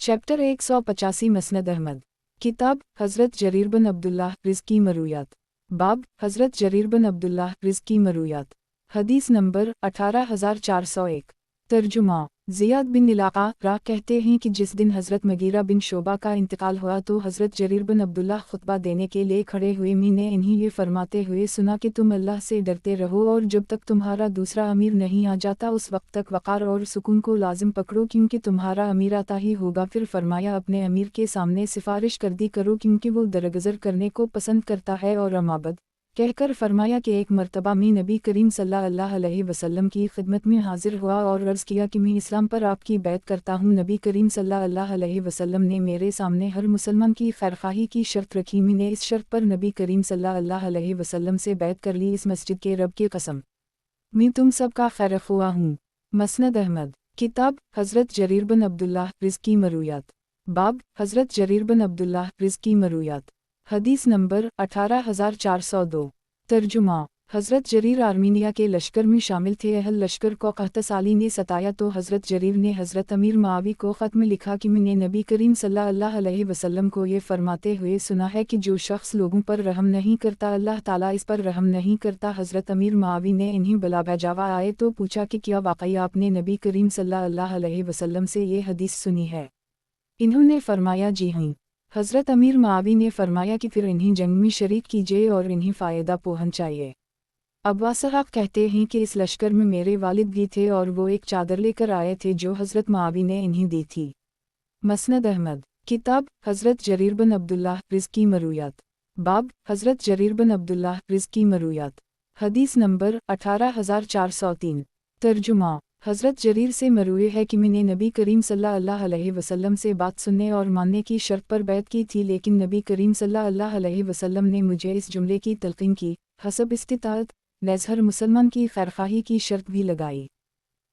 Chapter 185 मसनद Ahmad. किताब हज़रत Jarir बिन अब्दुल्लाह रिज़्की मरूयात। बाब हज़रत जरीर बिन अब्दुल्लाह रिज़्की मरूयात। हदीस नंबर 18401। तर्जुमा ज़ियाद बिन इलाक़ा राह कहते हैं कि जिस दिन हज़रत मगीरा बिन शोबा का इंतकाल हुआ तो हज़रत जरीर बिन अब्दुल्लाह खुतबा देने के लिए खड़े हुए। मैंने इन्हीं ये फरमाते हुए सुना कि तुम अल्लाह से डरते रहो और जब तक तुम्हारा दूसरा अमीर नहीं आ जाता उस वक्त तक वक़ार और सुकून को लाजिम पकड़ो क्योंकि तुम्हारा अमीर आता ही होगा। फिर फरमाया अपने अमीर के सामने सिफारिश करदी करो क्योंकि वो दरगुज़र करने को पसंद करता है। और अमाबद कहकर फरमाया कि एक मरतबा मैं नबी करीम सल्लल्लाहु अलैहि वसल्लम की खिदमत में हाजिर हुआ और अर्ज़ किया कि मैं इस्लाम पर आपकी बैत करता हूँ। नबी करीम सल्लल्लाहु अलैहि वसल्लम ने मेरे सामने हर मुसलमान की खैरख्वाही की शर्त रखी। मैंने इस शर्त पर नबी करीम सल्लल्लाहु अलैहि वसल्लम से बैत कर ली, इस मस्जिद के रब की कसम मैं तुम सब का खैरख्वाह हूँ। मसनद अहमद। किताब हज़रत जरीर बिन अब्दुल्लाह रिज़्की मरूयात। बाब हज़रत जरीर बिन अब्दुल्लाह रिज़्की मरूयात। हदीस नंबर 18402। तर्जुमा हज़रत जरीर आर्मीनिया के लश्कर में शामिल थे। अहल लश्कर को कहतसाली ने सताया तो हज़रत जरीर ने हज़रत अमीर मुआवी को ख़त में लिखा कि मैंने नबी करीम सल्लल्लाहु अलैहि वसल्लम को ये फरमाते हुए सुना है कि जो शख्स लोगों पर रहम नहीं करता अल्लाह ताला इस पर रहम नहीं करता। हज़रत अमीर मुआवी ने इन्हीं बला भेजावा आए तो पूछा कि क्या वाकई आपने नबी करीम सल्लल्लाहु अलैहि वसल्लम से ये हदीस सुनी है? इन्होंने फरमाया जी हाँ। हज़रत अमीर मुआवी ने फरमाया कि फिर इन्हीं जंग में शरीक कीजिए और इन्हीं फ़ायदा पहुँचाइए। अब्बास साहब कहते हैं कि इस लश्कर में मेरे वालिद भी थे और वो एक चादर लेकर आए थे जो हज़रत मुआवी ने इन्हीं दी थी। मसनद अहमद। किताब हज़रत जरीर बिन अब्दुल्लाह रिज़्की मरूयात। बाब हज़रत जरीर बिन अब्दुल्लाह रिज़्की मरूयात। हदीस नंबर 18403। तर्जुमा हज़रत जरीर से मरूए है कि मैंने नबी करीम सल्लल्लाहु अलैहि वसल्लम से बात सुनने और मानने की शर्त पर बैत की थी, लेकिन नबी करीम सल्लल्लाहु अलैहि वसल्लम ने मुझे इस जुमले की तलक़ीन की हसब इस्तिताअत हर मुसलमान की खैरख्वाही की शर्त भी लगाई।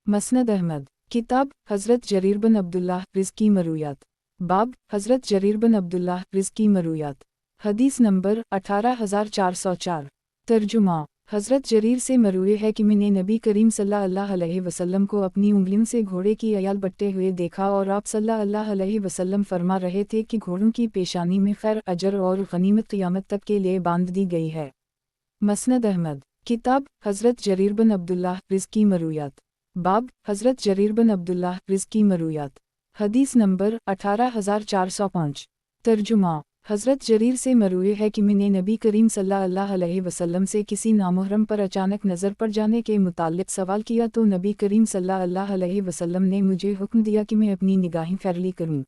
मसनद अहमद। किताब हज़रत जरीर बिन अब्दुल्लाह रिज़्की मरूयात। बाब हज़रत जरीर बिन अब्दुल्लाह रिज़्की मरूयात। हदीस नंबर 18404। तर्जुमा हज़रत जरीर से मरूए है कि मैंने नबी करीम सल्लल्लाहु अलैहि वसल्लम को अपनी उंगलियों से घोड़े की अयाल बट्टे हुए देखा और आप सल्लल्लाहु अलैहि वसल्लम फरमा रहे थे कि घोड़ों की पेशानी में खैर अजर और गनीमत क़यामत तक के लिए बांध दी गई है। मसनद अहमद। किताब हज़रत जरीर बिन अब्दुल्लाह रिज़्की मरूयात। बाब हज़रत जरीर बिन अब्दुल्लाह रिज़्की मरूयात। हदीस नंबर 18405। तर्जुमा हज़रत जरीर से मरूए है कि मैंने नबी करीम सल्लल्लाहु अलैहि वसल्लम से किसी नामुहर्रम पर अचानक नज़र पड़ जाने के मुताल्लिक़ सवाल किया तो नबी करीम सल्लल्लाहु अलैहि वसल्लम ने मुझे हुक्म दिया कि मैं अपनी निगाहें फैरली करूँ।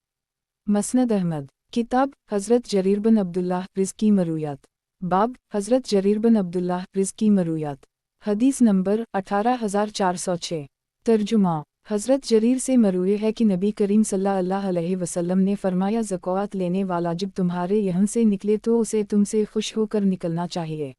मसनद अहमद। किताब हज़रत जरीर बिन अब्दुल्लाह रिज़्की मरूयात। बाब हज़रत जरीर बिन अब्दुल्लाह रिज़्की मरूयात। हदीस नंबर 18406। तर्जुमा हज़रत जरीर से मरूए है कि नबी करीम सल्लल्लाहु अलैहि वसल्लम ने फरमाया ज़कात लेने वाला जब तुम्हारे यहाँ से निकले तो उसे तुमसे खुश होकर निकलना चाहिए।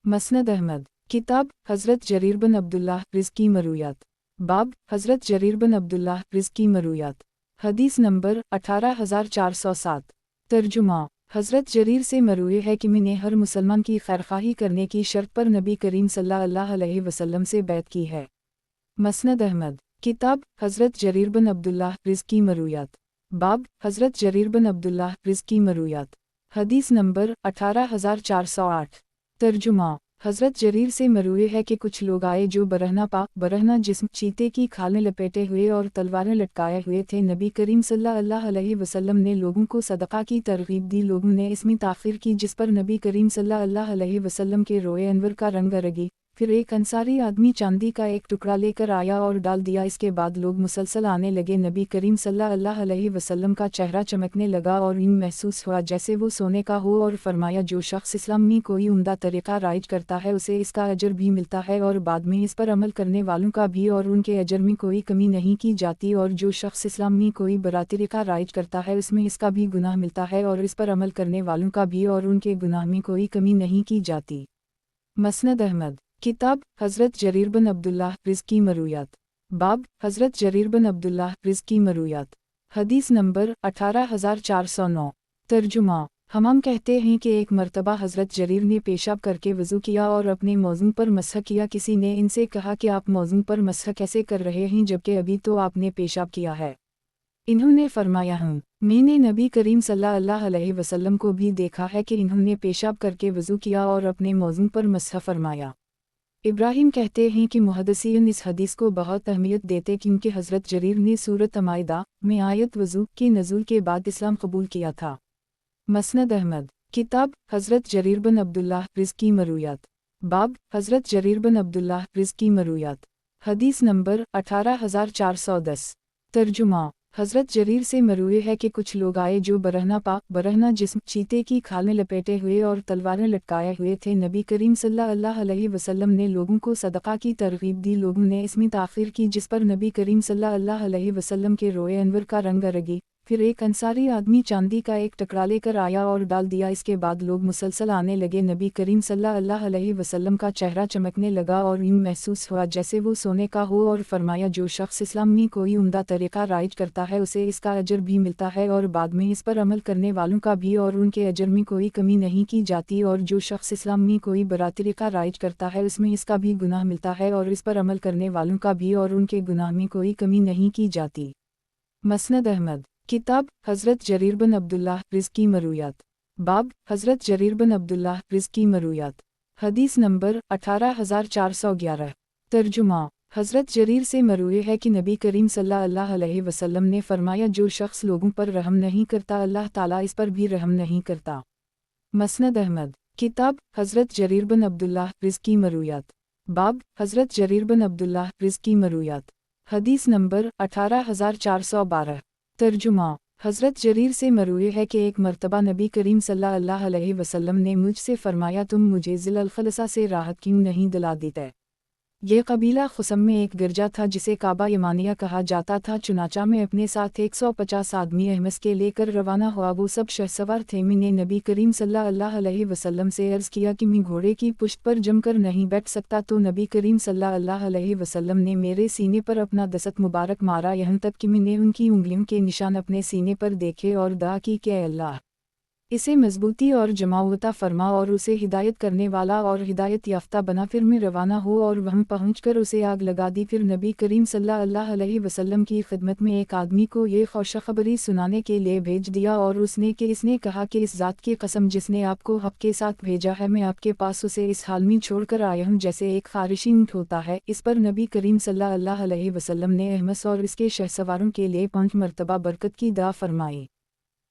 मसनद अहमद। किताब हज़रत जरीर बिन अब्दुल्लाह रिज़्की मरूयात। बाब हज़रत जरीर बिन अब्दुल्लाह रिज़्की मरूयात। हदीस नंबर 18407। तर्जुमा हज़रत जरीर से मरूए है कि मैंने हर मुसलमान की खैरख्वाही करने की शर्त पर नबी करीम सल्लल्लाहु अलैहि वसल्लम से बैत की है। मसनद अहमद। किताब हज़रत जरीर बिन अब्दुल्लाह रिज़्की मरूयात। बाब हज़रत जरीर बिन अब्दुल्लाह रिज़्की मरूयात। हदीस नंबर 18408। तर्जुमा हज़रत जरीर से मरूए है कि कुछ लोग आए जो बरहना जिस्म चीते की खालें लपेटे हुए और तलवारें लटकाए हुए थे। नबी करीम सल्लल्लाहु अलैहि वसल्लम ने लोगों को सदक़ा की तरग़ीब दी। लोगों ने इसमें ताख़ीर की जिस पर नबी करीम सल्लल्लाहु अलैहि वसल्लम के रोए अनवर का रंग रगी। फिर एक अंसारी आदमी चांदी का एक टुकड़ा लेकर आया और डाल दिया। इसके बाद लोग मुसलसल आने लगे। नबी करीम सल्लल्लाहु अलैहि वसल्लम का चेहरा चमकने लगा और यूं महसूस हुआ जैसे वो सोने का हो और फरमाया जो शख्स इस्लाम में कोई उम्दा तरीक़ा राइज करता है उसे इसका अजर भी मिलता है और बाद में इस पर अमल करने वालों का भी और उनके अजर में कोई कमी नहीं की जाती। और जो शख्स इस्लाम में कोई बुरा तरीक़ा राइज करता है उसमें इसका भी गुनाह मिलता है और इस पर अमल करने वालों का भी और उनके गुनाह में कोई कमी नहीं की जाती। मसनद अहमद। किताब हज़रत जरीर बिन अब्दुल्लाह रिज़्की मरूयात। बाब हज़रत जरीर बिन अब्दुल्लाह रिज़्की मरूयात। हदीस नंबर 18409। तर्जुमा हमाम कहते हैं कि एक मरतबा हज़रत जरीर ने पेशाब करके वज़ू किया और अपने मौज़ू पर मसह किया। किसी ने इनसे कहा कि आप मौज़ू पर मसह कैसे कर रहे हैं जबकि अभी तो आपने पेशाब किया है? इन्होंने फरमाया हूँ, मैंने नबी करीम सल्लल्लाहु अलैहि वसल्लम को भी देखा है कि इन्होंने पेशाब करके वज़ू किया और अपने मौज़ू पर मसह फरमाया। इब्राहिम कहते हैं कि मुहद्दिसीन इस हदीस को बहुत अहमियत देते क्योंकि हज़रत जरीर ने सूरत माइदा में आयत वज़ू के नज़ूल के बाद इस्लाम कबूल किया था। मसनद अहमद, किताब हज़रत जरीर बिन अब्दुल्लाह रिज़्की मरूयात, बाब हज़रत जरीर बिन अब्दुल्लाह रिज़्की मरूयात, हदीस नंबर 18410। तर्जुमा, हज़रत जरीर से मरूए है कि कुछ लोग आए जो बरहना जिस्म चीते की खाल में लपेटे हुए और तलवारें लटकाए हुए थे। नबी करीम सल्लल्लाहु अलैहि वसल्लम ने लोगों को सदका की तरगीब दी। लोगों ने इसमें ताख़ीर की जिस पर नबी करीम सल्लल्लाहु अलैहि वसल्लम के रोए अनवर का रंग रगी। फिर एक अंसारी आदमी चांदी का एक टुकड़ा लेकर आया और डाल दिया। इसके बाद लोग मुसलसल आने लगे। नबी करीम सल्लल्लाहु अलैहि वसल्लम का चेहरा चमकने लगा और यूं महसूस हुआ जैसे वो सोने का हो और फरमाया, जो शख्स इस्लाम में कोई उम्दा तरीक़ा राइज करता है उसे इसका अजर भी मिलता है और बाद में इस पर अमल करने वालों का भी, और उनके अजर में कोई कमी नहीं की जाती। और जो शख्स इस्लाम में कोई बुरा तरीक़ा राइज करता है उसमें इसका भी गुनाह मिलता है और इस पर अमल करने वालों का भी, और उनके गुनाह में कोई कमी नहीं की जाती। मसनद अहमद, किताब हज़रत जरीर बिन अब्दुल्लाह रिज़्की मरूयात, बाब हज़रत जरीर बिन अब्दुल्लाह रिज़्की मरूयात, हदीस नंबर 18411। तर्जुमा, हज़रत जरीर से मरूए है कि नबी करीम सल्लल्लाहु अलैहि वसल्लम ने फरमाया, जो शख्स लोगों पर रहम नहीं करता अल्लाह ताला इस पर भी रहम नहीं करता। मसनद अहमद, किताब हज़रत जरीर बिन अब्दुल्लाह रिज़्की मरूयात, बाब हज़रत जरीर बिन अब्दुल्लाह रिज़्की मरूयात, हदीस नंबर 18412। तर्जुमा, हज़रत जरीर से मरूए है कि एक मर्तबा नबी करीम सल्लल्लाहु अलैहि वसल्लम ने मुझसे फरमाया, तुम मुझे ज़िल खलसा से राहत क्यों नहीं दिला देते। ये कबीला खुसम में एक गिरजा था जिसे काबा यमानिया कहा जाता था। चुनाचा में अपने साथ 150 आदमी अहमस के लेकर रवाना हुआ। वो सब शहसवार थे। मैंने नबी करीम सल्लल्लाहु अलैहि वसल्लम से अर्ज़ किया कि मैं घोड़े की पुश्त पर जमकर नहीं बैठ सकता, तो नबी करीम सल्लल्लाहु अलैहि वसल्लम ने मेरे सीने पर अपना दस्त मुबारक मारा, यहाँ तक कि मैंने उनकी उंगलियों के निशान अपने सीने पर देखे और दुआ की कि अल्लाह इसे मजबूती और जमावता फरमा और उसे हिदायत करने वाला और हिदायत याफ्ता बना। फिर मैं रवाना हो और वहाँ पहुँचकर उसे आग लगा दी। फिर नबी करीम सल्लल्लाहु अलैहि वसल्लम की खिदमत में एक आदमी को ये खुशखबरी सुनाने के लिए भेज दिया और इसने कहा कि इस ज़ात की कसम जिसने आपको हक़ के साथ भेजा है, मैं आपके पास उसे इस हाल में छोड़कर आया हूँ जैसे एक खारिशी ऊँट होता है। इस पर नबी करीम सल्लल्लाहु अलैहि वसल्लम ने अहमस और इसके शहसवारों के लिए 5 मरतबा बरकत की दुआ फरमाई।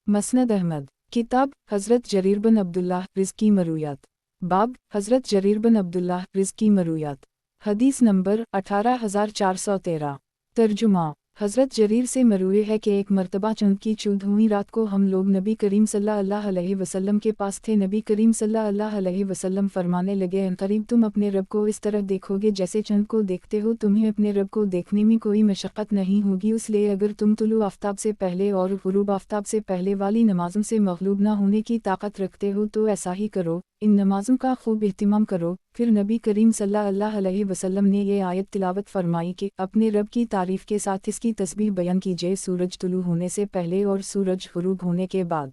मसनद अहमद, किताब हज़रत जरीर बिन अब्दुल्लाह रिज़्की मरूयात, बाब हज़रत जरीर बिन अब्दुल्लाह रिज़्की मरूयात, हदीस नंबर 18413। तर्जुमा, हज़रत जरीर से मरूए है कि एक मरतबा चंद की चुद हुई रात को हम लोग नबी करीम सल्लल्लाहु अलैहि वसल्लम के पास थे। नबी करीम सल्लल्लाहु अलैहि वसल्लम फरमाने लगे, अनकरीब तुम अपने रब को इस तरह देखोगे जैसे चंद को देखते हो। तुम्हें अपने रब को देखने में कोई मशक्क़त नहीं होगी, इसलिए अगर तुम तुलू आफ्ताब से पहले और गुरूब आफ्ताब से पहले वाली नमाज़ों से मग़लूब ना होने की ताकत रखते हो तो ऐसा ही करो, इन नमाज़ों का खूब एहतिमाम करो। फिर नबी करीम सल्लल्लाहु अलैहि वसल्लम ने ये आयत तिलावत फरमाई कि अपने रब की तारीफ़ के साथ इसकी तस्बीह बयान कीजिए, सूरज तुलू होने से पहले और सूरज ग़ुरूब होने के बाद।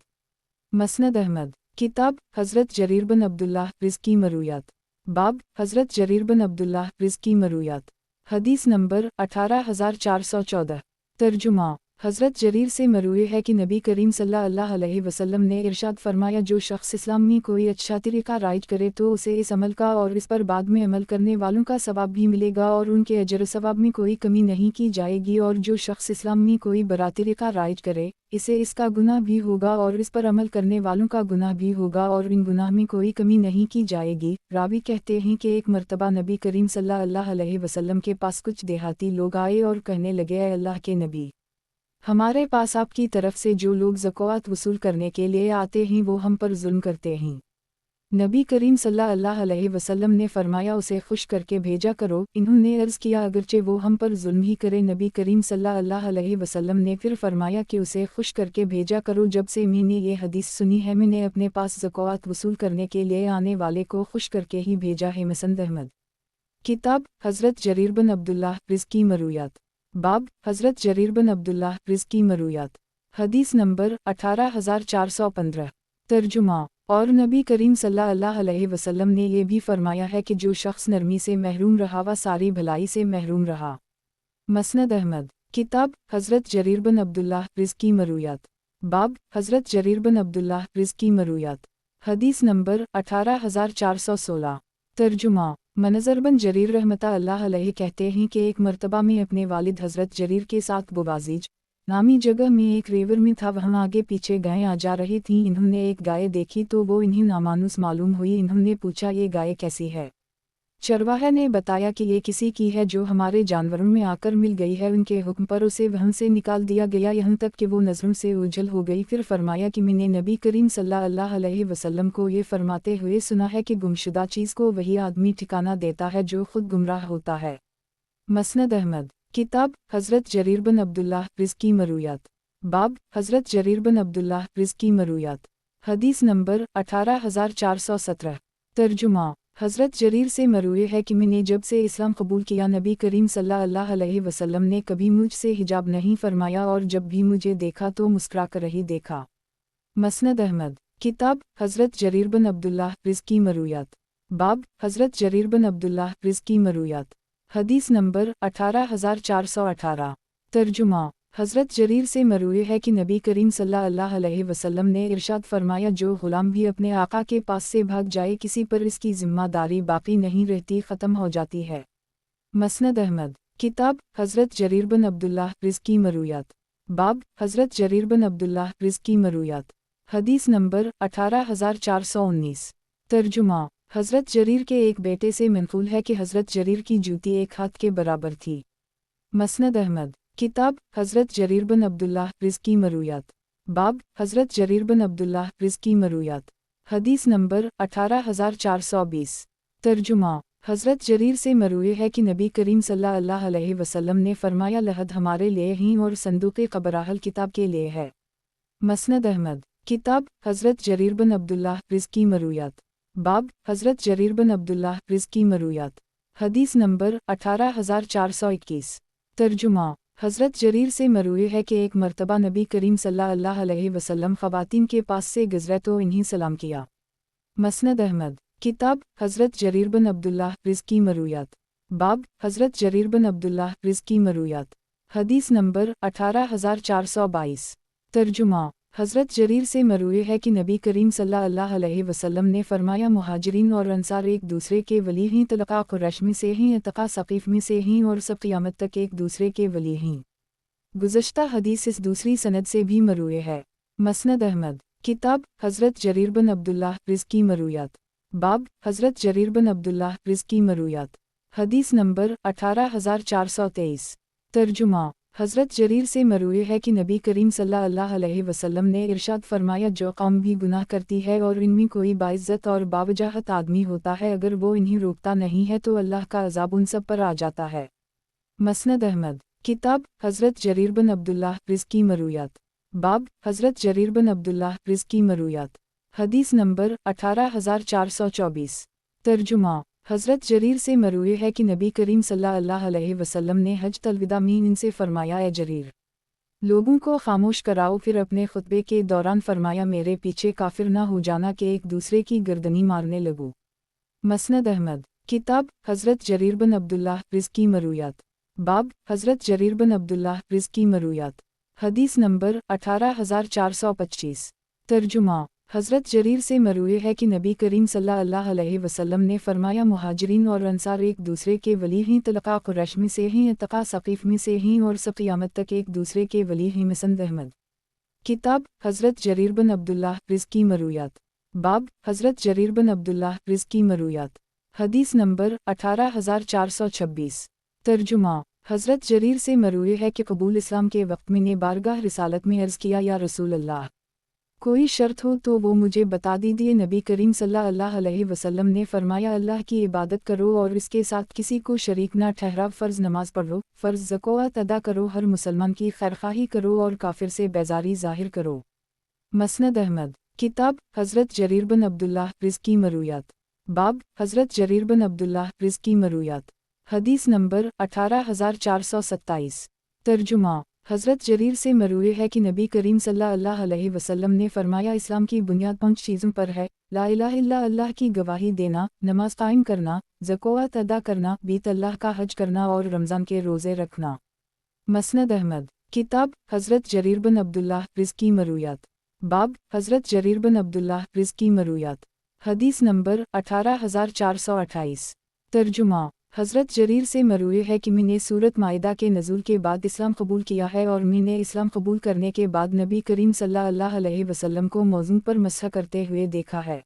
मसनद अहमद, किताब हज़रत जरीर बिन अब्दुल्लाह रिज़्की मरूयात, बाब हज़रत जरीर बिन अब्दुल्लाह रिज़्की मरूयात, हदीस नंबर 18414। तर्जुमा, हज़रत जरीर से मरूए है कि नबी करीम सल्लल्लाहु अलैहि वसल्लम ने इरशाद फरमाया, जो शख्स इस्लाम में कोई अच्छा तरीक़ा राइज करे तो उसे इस अमल का और इस पर बाद में अमल करने वालों का सवाब भी मिलेगा और उनके अजर सवाब में कोई कमी नहीं की जाएगी। और जो शख्स इस्लाम में कोई बुरा तरीक़ा राइज करे इसे इसका गुनाह भी होगा और इस पर अमल करने वालों का गुनाह भी होगा और इन गुनाह में कोई कमी नहीं की जाएगी। रावी कहते हैं कि एक मरतबा नबी करीम सल्लल्लाहु अलैहि वसल्लम के पास कुछ देहाती लोग आए और कहने लगे, ऐ अल्लाह के नबी, हमारे पास आपकी तरफ से जो लोग ज़कात वसूल करने के लिए आते हैं वो हम पर जुल्म करते हैं। नबी करीम सल्लल्लाहु अलैहि वसल्लम ने फरमाया, उसे खुश करके भेजा करो। इन्होंने अर्ज़ किया, अगरचे वो हम पर जुल्म ही करे। नबी करीम सल्लल्लाहु अलैहि वसल्लम ने फिर फरमाया कि उसे खुश करके भेजा करो। जब से मैंने ये हदीस सुनी है मैंने अपने पास ज़कात वसूल करने के लिए आने वाले को खुश करके ही भेजा है। मसनद अहमद, किताब हज़रत जरीर बिन अब्दुल्लाह रिज़्की मरूयात, बाब हज़रत जरीर बिन अब्दुल्लाह रिज़्की मरूयात, हदीस नंबर 18415। तर्जुमा, और नबी करीम सल्लल्लाहु अलैहि वसल्लम ने ये भी फरमाया है कि जो शख्स नरमी से महरूम रहा वह सारी भलाई से महरूम रहा। मसनद अहमद, किताब हज़रत जरीर बिन अब्दुल्लाह रिज़्की मरूयात। बाब हज़रत जरीर बिन अब्दुल्लाह रिज़्की मरूयात। हदीस नंबर 18416। तर्जुमा मनज़र बिन जरीर रहमता अल्लाह अलैहि कहते हैं कि एक मर्तबा में अपने वालिद हज़रत जरीर के साथ बुवाजीज नामी जगह में एक रेवर में था। वहाँ आगे पीछे गायें आ जा रही थीं। इन्होंने एक गाय देखी तो वो इन्हें नामानुस मालूम हुई। इन्होंने पूछा, ये गाय कैसी है? चरवाहा ने बताया कि ये किसी की है जो हमारे जानवरों में आकर मिल गई है। उनके हुक्म पर उसे वहाँ से निकाल दिया गया, यहाँ तक कि वो नज़रों से ओझल हो गई। फिर फरमाया कि मैंने नबी करीम सल्लल्लाहु अलैहि वसल्लम को ये फरमाते हुए सुना है कि गुमशुदा चीज़ को वही आदमी ठिकाना देता है जो खुद गुमराह होता है। मसनद अहमद। किताब हज़रत जरीर बिन अब्दुल्लाह रिज़्की मरूयात। बाब हज़रत जरीर बिन अब्दुल्लाह रिज़्की मरूयात। हदीस नंबर 18417। तर्जुमा हज़रत जरीर से मरूए है कि मैंने जब से इस्लाम कबूल किया नबी करीम सल्लल्लाहु अलैहि वसल्लम ने कभी मुझसे हिजाब नहीं फरमाया और जब भी मुझे देखा तो मुस्कुरा कर ही देखा। मसनद अहमद। किताब हज़रत जरीर बिन अब्दुल्लाह रिज़्की मरूयात। बाब हज़रत जरीर बिन अब्दुल्लाह रिज़्की मरूयात। हदीस नंबर 18418। तर्जुमा हज़रत जरीर से मरूए है कि नबी करीम सल्लल्लाहु अलैहि वसल्लम ने इरशाद फरमाया, जो ग़ुलाम भी अपने आका के पास से भाग जाए किसी पर इसकी ज़िम्मेदारी बाकी नहीं रहती, ख़त्म हो जाती है। मसनद अहमद। किताब हज़रत जरीर बिन अब्दुल्लाह रिज़्की मरूयात। बाब हज़रत जरीर बिन अब्दुल्लाह रिज़्की मरूयात। हदीस नंबर 18419। तर्जुमा हज़रत जरीर के एक बेटे से मनक़ूल है कि हज़रत जरीर की जूती एक हाथ के बराबर थी। मसनद अहमद। किताब हज़रत जरीर बिन अब्दुल्लाह रिज़्की मरूयात। बाब हज़रत जरीर बिन अब्दुल्लाह रिज़्की मरूयात। हदीस नंबर 18420। तर्जुमा हज़रत जरीर से मरूए है कि नबी करीम सल्लल्लाहु अलैहि वसल्लम ने फरमाया, लहद हमारे लिए ही और संदूक़े क़बराहल किताब के लिए है। मसनद अहमद। किताब हज़रत जरीर बिन अब्दुल्लाह रिज़्की मरूयात। बाब हज़रत जरीर बिन अब्दुल्लाह रिज़्की मरूयात। हदीस नंबर 18421। तर्जुमा हज़रत जरीर से मरूए है कि एक मर्तबा नबी करीम सल्लल्लाहु अलैहि वसल्लम ख़वातीन के पास से गुज़रे तो इन्हीं सलाम किया। मसनद अहमद। किताब हज़रत जरीर बिन अब्दुल्लाह रिज़्की मरूयात। बाब हज़रत जरीर बिन अब्दुल्लाह रिज़्की मरूयात। हदीस नंबर 18422। तर्जुमा हज़रत जरीर से मरूए है कि नबी करीम सल्लल्लाहु अलैहि वसल्लम ने फरमाया, मुहाजिरीन और अंसार एक दूसरे के वली हैं, तलक़ा कुरैश में से हैं, अतक़ा सक़ीफ़ में से हैं और सब क़यामत तक एक दूसरे के वली हैं। गुज़श्ता हदीस इस दूसरी सनद से भी मरूए है। मसनद अहमद। किताब हज़रत जरीर बिन अब्दुल्लाह रिज़्की मरूयात। बाब हज़रत जरीर बिन अब्दुल्लाह रिज़्की मरूयात। हदीस नंबर 18423। तर्जुमा हज़रत जरीर से मरूए है कि नबी करीम सल्लल्लाहु अलैहि वसल्लम ने इरशाद फरमाया, जो कौम भी गुनाह करती है और इनमें कोई बाइज़्ज़त और बावजाहत आदमी होता है, अगर वो इन्हें रोकता नहीं है तो अल्लाह का अज़ाब उन सब पर आ जाता है। मसनद अहमद। किताब हज़रत जरीर बिन अब्दुल्लाह रिज़्की मरूयात। बाब हज़रत जरीर बिन अब्दुल्लाह रिज़्की मरूयात। हदीस नंबर 18424। तर्जुमा हज़रत जरीर से मरूए है कि नबी करीम सल्लल्लाहु अलैहि वसल्लम ने हज अलविदा में इनसे फरमाया, ए जरीर, लोगों को खामोश कराओ। फिर अपने खुतबे के दौरान फरमाया, मेरे पीछे काफिर ना हो जाना कि एक दूसरे की गर्दनी मारने लगूं। मसनद अहमद। किताब हज़रत जरीर बिन अब्दुल्लाह रिज़्की मरूयात। बाब हज़रत जरीर बिन अब्दुल्लाह रिज़्की मरूयात। हदीस नंबर 18425। तर्जुमा हज़रत जरीर से मरूए है कि नबी करीम सल्लल्लाहु अलैहि वसल्लम ने फरमाया, मुहाजिरीन और अंसार एक दूसरे के वली हैं, तलक़ा कुरैश में से हैं, अतक़ा सक़ीफ़ में से हैं और सब क़यामत तक एक दूसरे के वली हैं। मसनद अहमद। किताब हज़रत जरीर बिन अब्दुल्लाह रिज़्की मरूयात। बाब हज़रत जरीर बिन अब्दुल्लाह रिज़्की मरूयात। हदीस नंबर 18426। तर्जुमा हज़रत जरीर से मरूए है कि कबूल इस्लाम के वक्त में ने बारगाह रिसालत में अर्ज़ किया, या रसूल अल्लाह, कोई शर्त हो तो वो मुझे बता दीजिए। नबी करीम सल्लल्लाहु अलैहि वसल्लम ने फरमाया, अल्लाह की इबादत करो और इसके साथ किसी को शरीक ना ठहराओ, फ़र्ज़ नमाज पढ़ो, फ़र्ज़ ज़कात अदा करो, हर मुसलमान की खैरख़ाही करो और काफिर से बेज़ारी ज़ाहिर करो। मसनद अहमद। किताब हज़रत जरीर बिन अब्दुल्लाह रिज़्की मरूयात। बाब हज़रत जरीर बिन अब्दुल्लाह रिज़्की मरूयात। हदीस नंबर 18427। तर्जुमा हज़रत जरीर से मरूए है कि नबी करीम सल्लल्लाहु अलैहि वसल्लम ने फरमाया, इस्लाम की बुनियाद 5 चीज़ों पर है, ला इलाहा इल्ला अल्लाह की गवाही देना, नमाज कायम करना, ज़कात अदा करना, बीत अल्लाह का हज करना और रमज़ान के रोज़े रखना। मसनद अहमद। किताब हज़रत जरीर बिन अब्दुल्लाह रिज़्की मरूयात। बाब हज़रत जरीर बिन अब्दुल्लाह रिज़्की मरूयात। हदीस नंबर 18428। तर्जुमा। हज़रत जरीर से मरूए है कि मैंने सूरत माइदा के नज़ूल के बाद इस्लाम कबूल किया है और मैंने इस्लाम कबूल करने के बाद नबी करीम सल्लल्लाहु अलैहि वसल्लम को मौज़ून पर मसह करते हुए देखा है।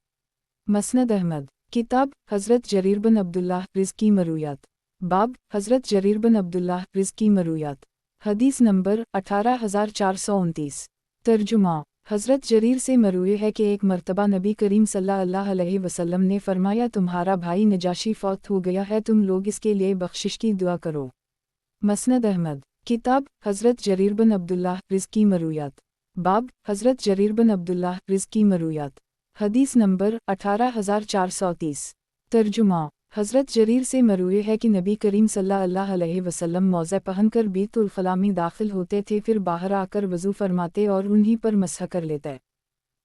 मसनद अहमद। किताब हज़रत जरीर बिन अब्दुल्लाह रिज़्की मरूयात। बाब हज़रत जरीर बिन अब्दुल्लाह रिज़्की मरूयात। हदीस नंबर 18429। तर्जुमा। हज़रत जरीर से मरूए है कि एक मर्तबा नबी करीम सल्लल्लाहु अलैहि वसल्लम ने फरमाया, तुम्हारा भाई नजाशी फौत हो गया है, तुम लोग इसके लिए बख्शिश की दुआ करो। मसनद अहमद। किताब हज़रत जरीर बिन अब्दुल्लाह रिज़्की मरूयात। बाब हज़रत जरीर बिन अब्दुल्लाह रिज़्की मरूयात। हदीस नंबर 18430। तर्जुमा। हज़रत जरीर से मरूए है कि नबी करीम सल्लल्लाहु अलैहि वसल्लम मौज़े पहनकर बीतुल ख़ला में दाखिल होते थे, फिर बाहर आकर वज़ू फरमाते और उन्हीं पर मसह कर लेते।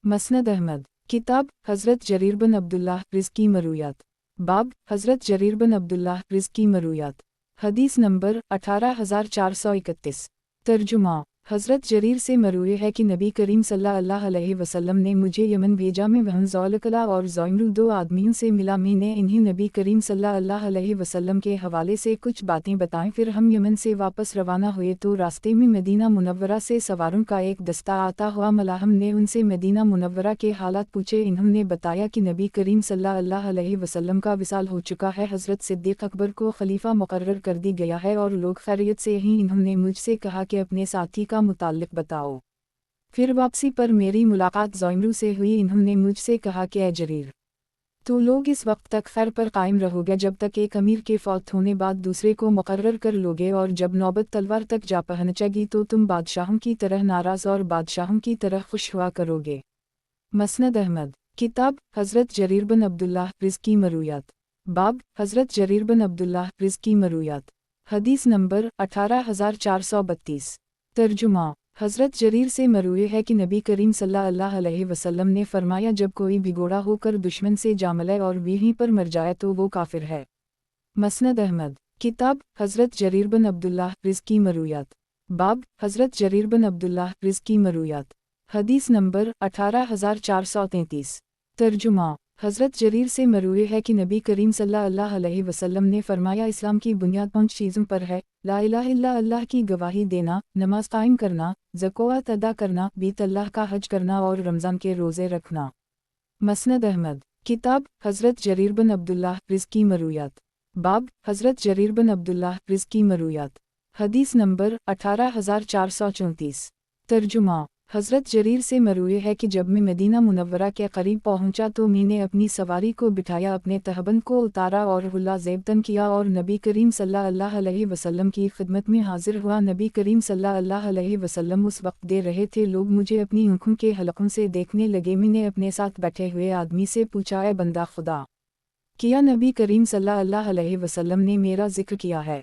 मसनद अहमद। किताब हज़रत जरीर बिन अब्दुल्लाह रिज़्की मरूयात। बाब हज़रत जरीर बिन अब्दुल्लाह रिज़्की मरूयात। हदीस नंबर 18431। तर्जुमा। हज़रत जरीर से मरूए है कि नबी करीम सल्लल्लाहु अलैहि वसल्लम ने मुझे यमन भेजा, में वहाँ ज़ौलकला और ज़ौइमरू दो आदमियों से मिला, मैंने इन्हीं नबी करीम सल्लल्लाहु अलैहि वसल्लम के हवाले से कुछ बातें बताएं। फिर हम यमन से वापस रवाना हुए तो रास्ते में मदीना मुनव्वरा से सवारों का एक दस्ता आता हुआ मिला। हमने उनसे मदीना मुनव्वरा के हालात पूछे, इन्होंने बताया कि नबी करीम सल्लल्लाहु अलैहि वसल्लम का विसाल हो चुका है, हज़रत सिद्दीक़ अकबर को खलीफा मुकर्रर कर दी गया है और लोग खैरियत से ही। इन्होंने मुझसे कहा कि अपने साथी का मुताल्लिक़ बताओ। फिर वापसी पर मेरी मुलाकात ज़ौइमरू से हुई, इन्होंने मुझसे कहा कि ऐ जरीर, तो लोग इस वक्त तक खैर पर कायम रहोगे जब तक एक अमीर के फौत होने बाद दूसरे को मुकर्रर कर लोगे, और जब नौबत तलवार तक जा पहुंचेगी तो तुम बादशाहों की तरह नाराज़ और बादशाहों की तरह खुश हुआ करोगे। मसनद अहमद। किताब हज़रत जरीर बिन अब्दुल्लाह रिज़्की मरूयात। बाब हज़रत जरीर बिन अब्दुल्लाह रिज़्की मरूयात। हदीस नंबर 18432। तर्जुमा। हज़रत जरीर से मरूए है कि नबी करीम सल्लल्लाहु अलैहि वसल्लम ने फरमाया, जब कोई भिगोड़ा होकर दुश्मन से जा मिले और वहीं पर मर जाए तो वो काफिर है। मसनद अहमद। किताब हज़रत जरीर बिन अब्दुल्लाह रिज़्की मरूयात। बाब हज़रत जरीर बिन अब्दुल्लाह रिज़्की मरूयात। हदीस नंबर 18433। तर्जुमा। हज़रत जरीर से मरूए है कि नबी करीम सल्लल्लाहु अलैहि वसल्लम ने फरमाया, इस्लाम की बुनियाद 5 चीज़ों पर है, ला इलाहा इल्ला अल्लाह की गवाही देना, नमाज कायम करना, ज़कात अदा करना, बीत अल्लाह का हज करना और रमज़ान के रोज़े रखना। मसनद अहमद। किताब हज़रत जरीर बिन अब्दुल्लाह रिज़्की मरूयात। बाब हज़रत जरीर बिन अब्दुल्लाह रिज़्की मरूयात। हदीस नंबर 18434। तर्जुमा। हज़रत जरीर से मरूए है कि जब मैं मदीना मुनव्वरा के करीब पहुंचा तो मैंने अपनी सवारी को बिठाया, अपने तहबंद को उतारा और हुल्ला ज़ेबतन किया और नबी करीम सल्लल्लाहु अलैहि वसल्लम की खिदमत में हाजिर हुआ। नबी करीम सल्लल्लाहु अलैहि वसल्लम उस वक्त दे रहे थे, लोग मुझे अपनी आँखों के हलकों से देखने लगे। मैंने अपने साथ बैठे हुए आदमी से पूछा, ऐ बंदा खुदा, क्या नबी करीम सल्लल्लाहु अलैहि वसल्लम ने मेरा जिक्र किया है?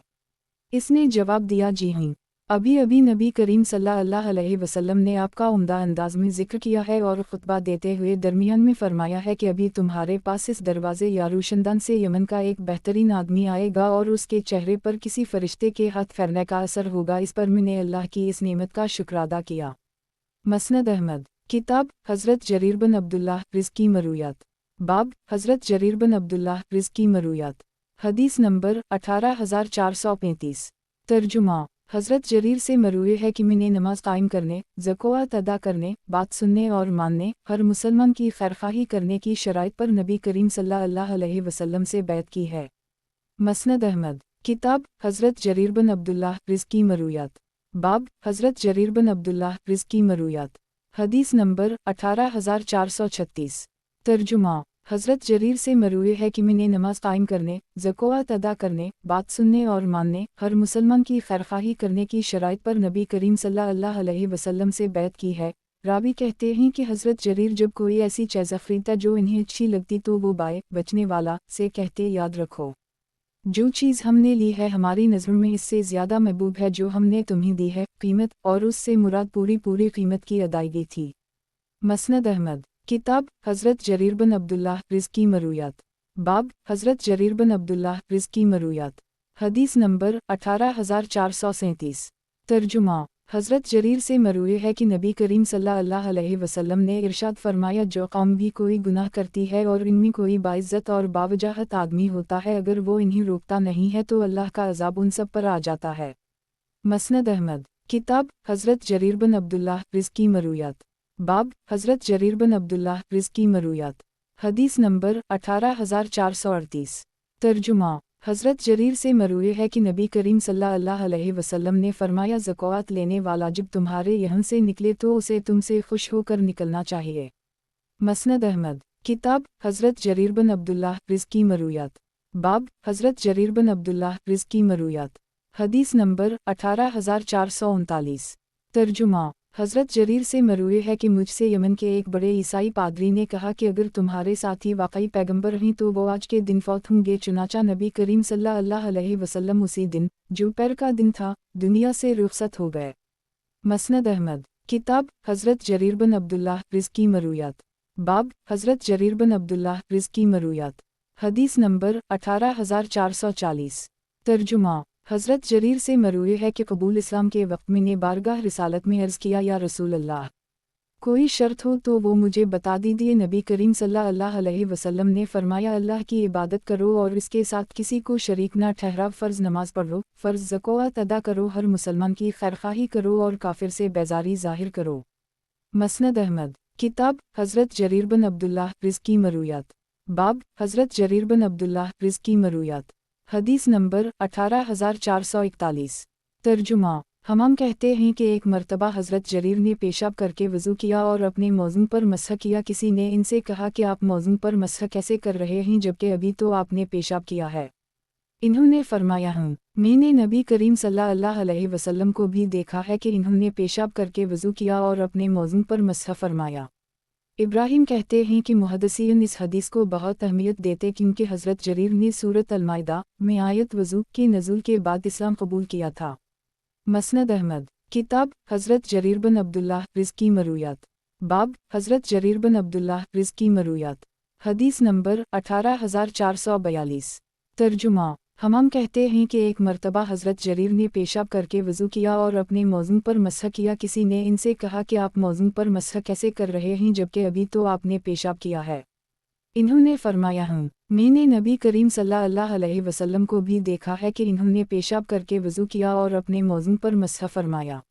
इसने जवाब दिया, जी हाँ, अभी अभी नबी करीम सल्लल्लाहु अलैहि वसल्लम ने आपका उम्दा अंदाज में जिक्र किया है और खुतबा देते हुए दरमियान में फरमाया है कि अभी तुम्हारे पास इस दरवाज़े या रोशनदान से यमन का एक बेहतरीन आदमी आएगा और उसके चेहरे पर किसी फरिश्ते के हाथ फेरने का असर होगा। इस पर मैंने अल्लाह की इस नेमत का शुक्र अदा किया। मसनद अहमद। किताब हज़रत जरीर बिन अब्दुल्लाह रिज़्की मरूयात। बाब हज़रत जरीर बिन अब्दुल्लाह रिज़्की मरूयात। हदीस नंबर 18435। तर्जुमा। हज़रत जरीर से मरूए है कि मैंने नमाज कायम करने, ज़कात अदा करने, बात सुनने और मानने, हर मुसलमान की खैरख्वाही करने की शराइत पर नबी करीम सल्लल्लाहु अलैहि वसल्लम से बैत की है। मसनद अहमद। किताब हज़रत जरीर बिन अब्दुल्लाह रिज़्की मरूयात। बाब हज़रत जरीर बिन अब्दुल्लाह रिज़्की मरूयात। हदीस नंबर 18436। तर्जुमा। हज़रत जरीर से मरूए है कि मैंने नमाज कायम करने, ज़कात अदा करने, बात सुनने और मानने, हर मुसलमान की खैरख्वाही करने की शराइत पर नबी करीम सल्लल्लाहु अलैहि वसल्लम से बैत की है। रावी कहते हैं कि हज़रत जरीर जब कोई ऐसी चीज़ खरीदता जो इन्हें अच्छी लगती तो वो बाय बचने वाला से कहते, याद रखो, जो चीज़ हमने ली है हमारी नज़र में इससे ज़्यादा महबूब है जो हमने तुम्हें दी है, कीमत, और उससे मुराद पूरी कीमत की अदायगी थी। मसनद अहमद। किताब हज़रत जरीर बिन अब्दुल्लाह रिज़्की मरूयात। बाब हज़रत जरीर बिन अब्दुल्लाह रिज़्की मरूयात। हदीस नंबर 18437। तर्जुमा। हज़रत जरीर से मरूए है कि नबी करीम सल्लल्लाहु अलैहि वसल्लम ने इरशाद फरमाया, जो कौम भी कोई गुनाह करती है और इनमें कोई बाइज़्ज़त और बावजाहत आदमी होता है, अगर वो इन्हें रोकता नहीं है तो अल्लाह का अज़ाब उन सब पर आ जाता है। मसनद अहमद। किताब हज़रत जरीर बिन अब्दुल्लाह रिज़्की मरूयात। बाब हज़रत जरीर बिन अब्दुल्लाह रिज़्की मरूयात। हदीस नंबर 18438। तर्जुमा। हज़रत जरीर से मरूए है कि नबी करीम सल्लल्लाहु अलैहि वसल्लम ने फरमाया, ज़कात लेने वाला जब तुम्हारे यहाँ से निकले तो उसे तुमसे खुश होकर निकलना चाहिए। मसनद अहमद। किताब हज़रत जरीर बिन अब्दुल्लाह रिज़्की मरूयात। बाब हज़रत जरीर बिन अब्दुल्लाह रिज़्की मरूयात। हदीस नंबर 18439। तर्जुमा। हज़रत जरीर से मरूए है कि मुझसे यमन के एक बड़े ईसाई पादरी ने कहा कि अगर तुम्हारे साथी वाकई पैगंबर हैं तो वो आज के दिन फौत होंगे। चुनाचा नबी करीम सल्लल्लाहु अलैहि वसल्लम उसी दिन, जो पैर का दिन था, दुनिया से रुखसत हो गए। मसनद अहमद। किताब हज़रत जरीर बिन अब्दुल्लाह रिज़्की मरूयात। बाब हज़रत जरीर बिन अब्दुल्लाह रिज़्की मरूयात। हदीस नंबर 18440। तर्जुमा। हज़रत जरीर से मरूए है कि कबूल इस्लाम के वक्त मैंने बारगाह रिसालत में अर्ज़ किया, या रसूल अल्लाह, कोई शर्त हो तो वो मुझे बता दीजिए। नबी करीम सल्लल्लाहु अलैहि वसल्लम ने फरमाया, अल्लाह की इबादत करो और इसके साथ किसी को शरीक ना ठहराओ, फ़र्ज़ नमाज पढ़ो, फ़र्ज़ ज़कात अदा करो, हर मुसलमान की खैरखाही करो और काफिर से बेजारी ज़ाहिर करो। मसनद अहमद। किताब हज़रत जरीर बिन अब्दुल्लाह रिज़्की मरूयात। बाब हज़रत जरीर बिन अब्दुल्लाह रिज़्की मरूयात। हदीस नंबर 18441। तर्जुमा। हमाम कहते हैं कि एक मर्तबा हज़रत जरीर ने पेशाब करके वज़ू किया और अपने मौज़ून पर मसह किया। किसी ने इनसे कहा कि आप मौज़ून पर मसह कैसे कर रहे हैं जबकि अभी तो आपने पेशाब किया है। इन्होंने फरमाया, हूँ, मैंने नबी करीम सल्लल्लाहु अलैहि वसल्लम को भी देखा है कि इन्होंने पेशाब करके वज़ू किया और अपने मौज़ून पर मसह फरमाया। इब्राहिम कहते हैं कि मुहद्दिसीन इस हदीस को बहुत अहमियत देते क्योंकि हज़रत जरीर ने सूरत अल-माइदा में आयत वज़ू के नज़ूल के बाद इस्लाम कबूल किया था। मसनद अहमद। किताब हज़रत जरीर बिन अब्दुल्लाह रिज़्की मरूयात। बाब हज़रत जरीर बिन अब्दुल्लाह रिज़्की मरूयात। हदीस नंबर 18442। तर्जुमा। हमाम कहते हैं कि एक मर्तबा हज़रत जरीर ने पेशाब करके वज़ू किया और अपने मौज़ून पर मसह किया। किसी ने इनसे कहा कि आप मौज़ून पर मसह कैसे कर रहे हैं जबकि अभी तो आपने पेशाब किया है। इन्होंने फरमाया, हूँ, मैंने नबी करीम सल्लल्लाहु अलैहि वसल्लम को भी देखा है कि इन्होंने पेशाब करके वज़ू किया और अपने मौज़ून पर मसह फरमाया।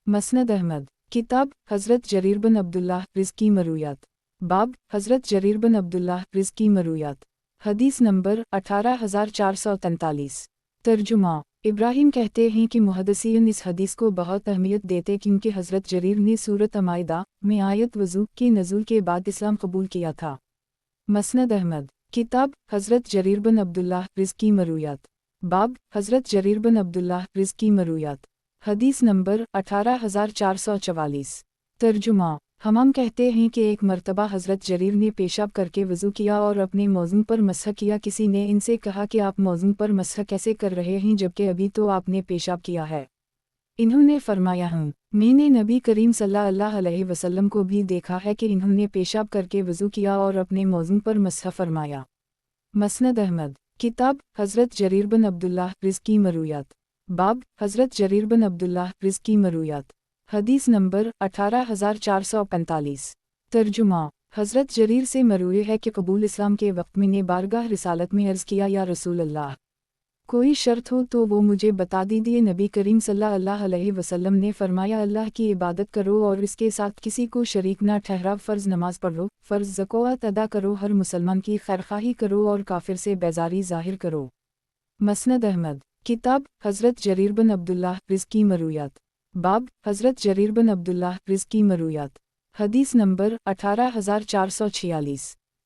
मसनद अहमद। किताब हज़रत जरीर बिन अब्दुल्लाह रिज़्की मरूयात। बाब हज़रत जरीर बिन अब्दुल्लाह रिज़्की मरूयात। हदीस नंबर 18443। तर्जुमा। इब्राहिम कहते हैं कि मुहद्दिसीन इस हदीस को बहुत अहमियत देते क्योंकि हज़रत जरीर ने सूरत अल-माइदा में आयत वज़ू के नज़ूल के बाद इस्लाम कबूल किया था। मसनद अहमद। किताब हज़रत जरीर बिन अब्दुल्लाह रिज़्की मरूयात। बाब हज़रत जरीर बिन अब्दुल्लाह रिज़्की मरूयात। हदीस नंबर 18444। तर्जुमा। हमाम कहते हैं कि एक मर्तबा हज़रत जरीर ने पेशाब करके वज़ू किया और अपने मौज़ून पर मसह किया। किसी ने इनसे कहा कि आप मौज़ून पर मसह कैसे कर रहे हैं जबकि अभी तो आपने पेशाब किया है। इन्होंने फरमाया, हूँ, मैंने नबी करीम सल्लल्लाहु अलैहि वसल्लम को भी देखा है कि इन्होंने पेशाब करके वज़ू किया और अपने मौज़ून पर मसह फरमाया। मसनद अहमद। किताब हज़रत जरीर बिन अब्दुल्लाह रिज़्की मरूयात। बाब हज़रत जरीर बिन अब्दुल्लाह रिज़्की मरूयात। हदीस नंबर 18445। तर्जुमा। हज़रत जरीर से मरूए है कि कबूल इस्लाम के वक्त मैंने बारगाह रिसालत में अर्ज़ किया, या रसूल अल्लाह, कोई शर्त हो तो वो मुझे बता दीजिए। नबी करीम सल्लल्लाहु अलैहि वसल्लम ने फरमाया, अल्लाह की इबादत करो और इसके साथ किसी को शरीक ना ठहराओ, फ़र्ज़ नमाज पढ़ो, फ़र्ज़ ज़कात अदा करो, हर मुसलमान की खैरखाही करो और काफिर से बेजारी ज़ाहिर करो। मसनद अहमद। किताब हज़रत जरीर बिन अब्दुल्लाह रिज़्की मरूयात। बाब हज़रत जरीर बिन अब्दुल्लाह रिज़्की मरूयात। हदीस नंबर 18446।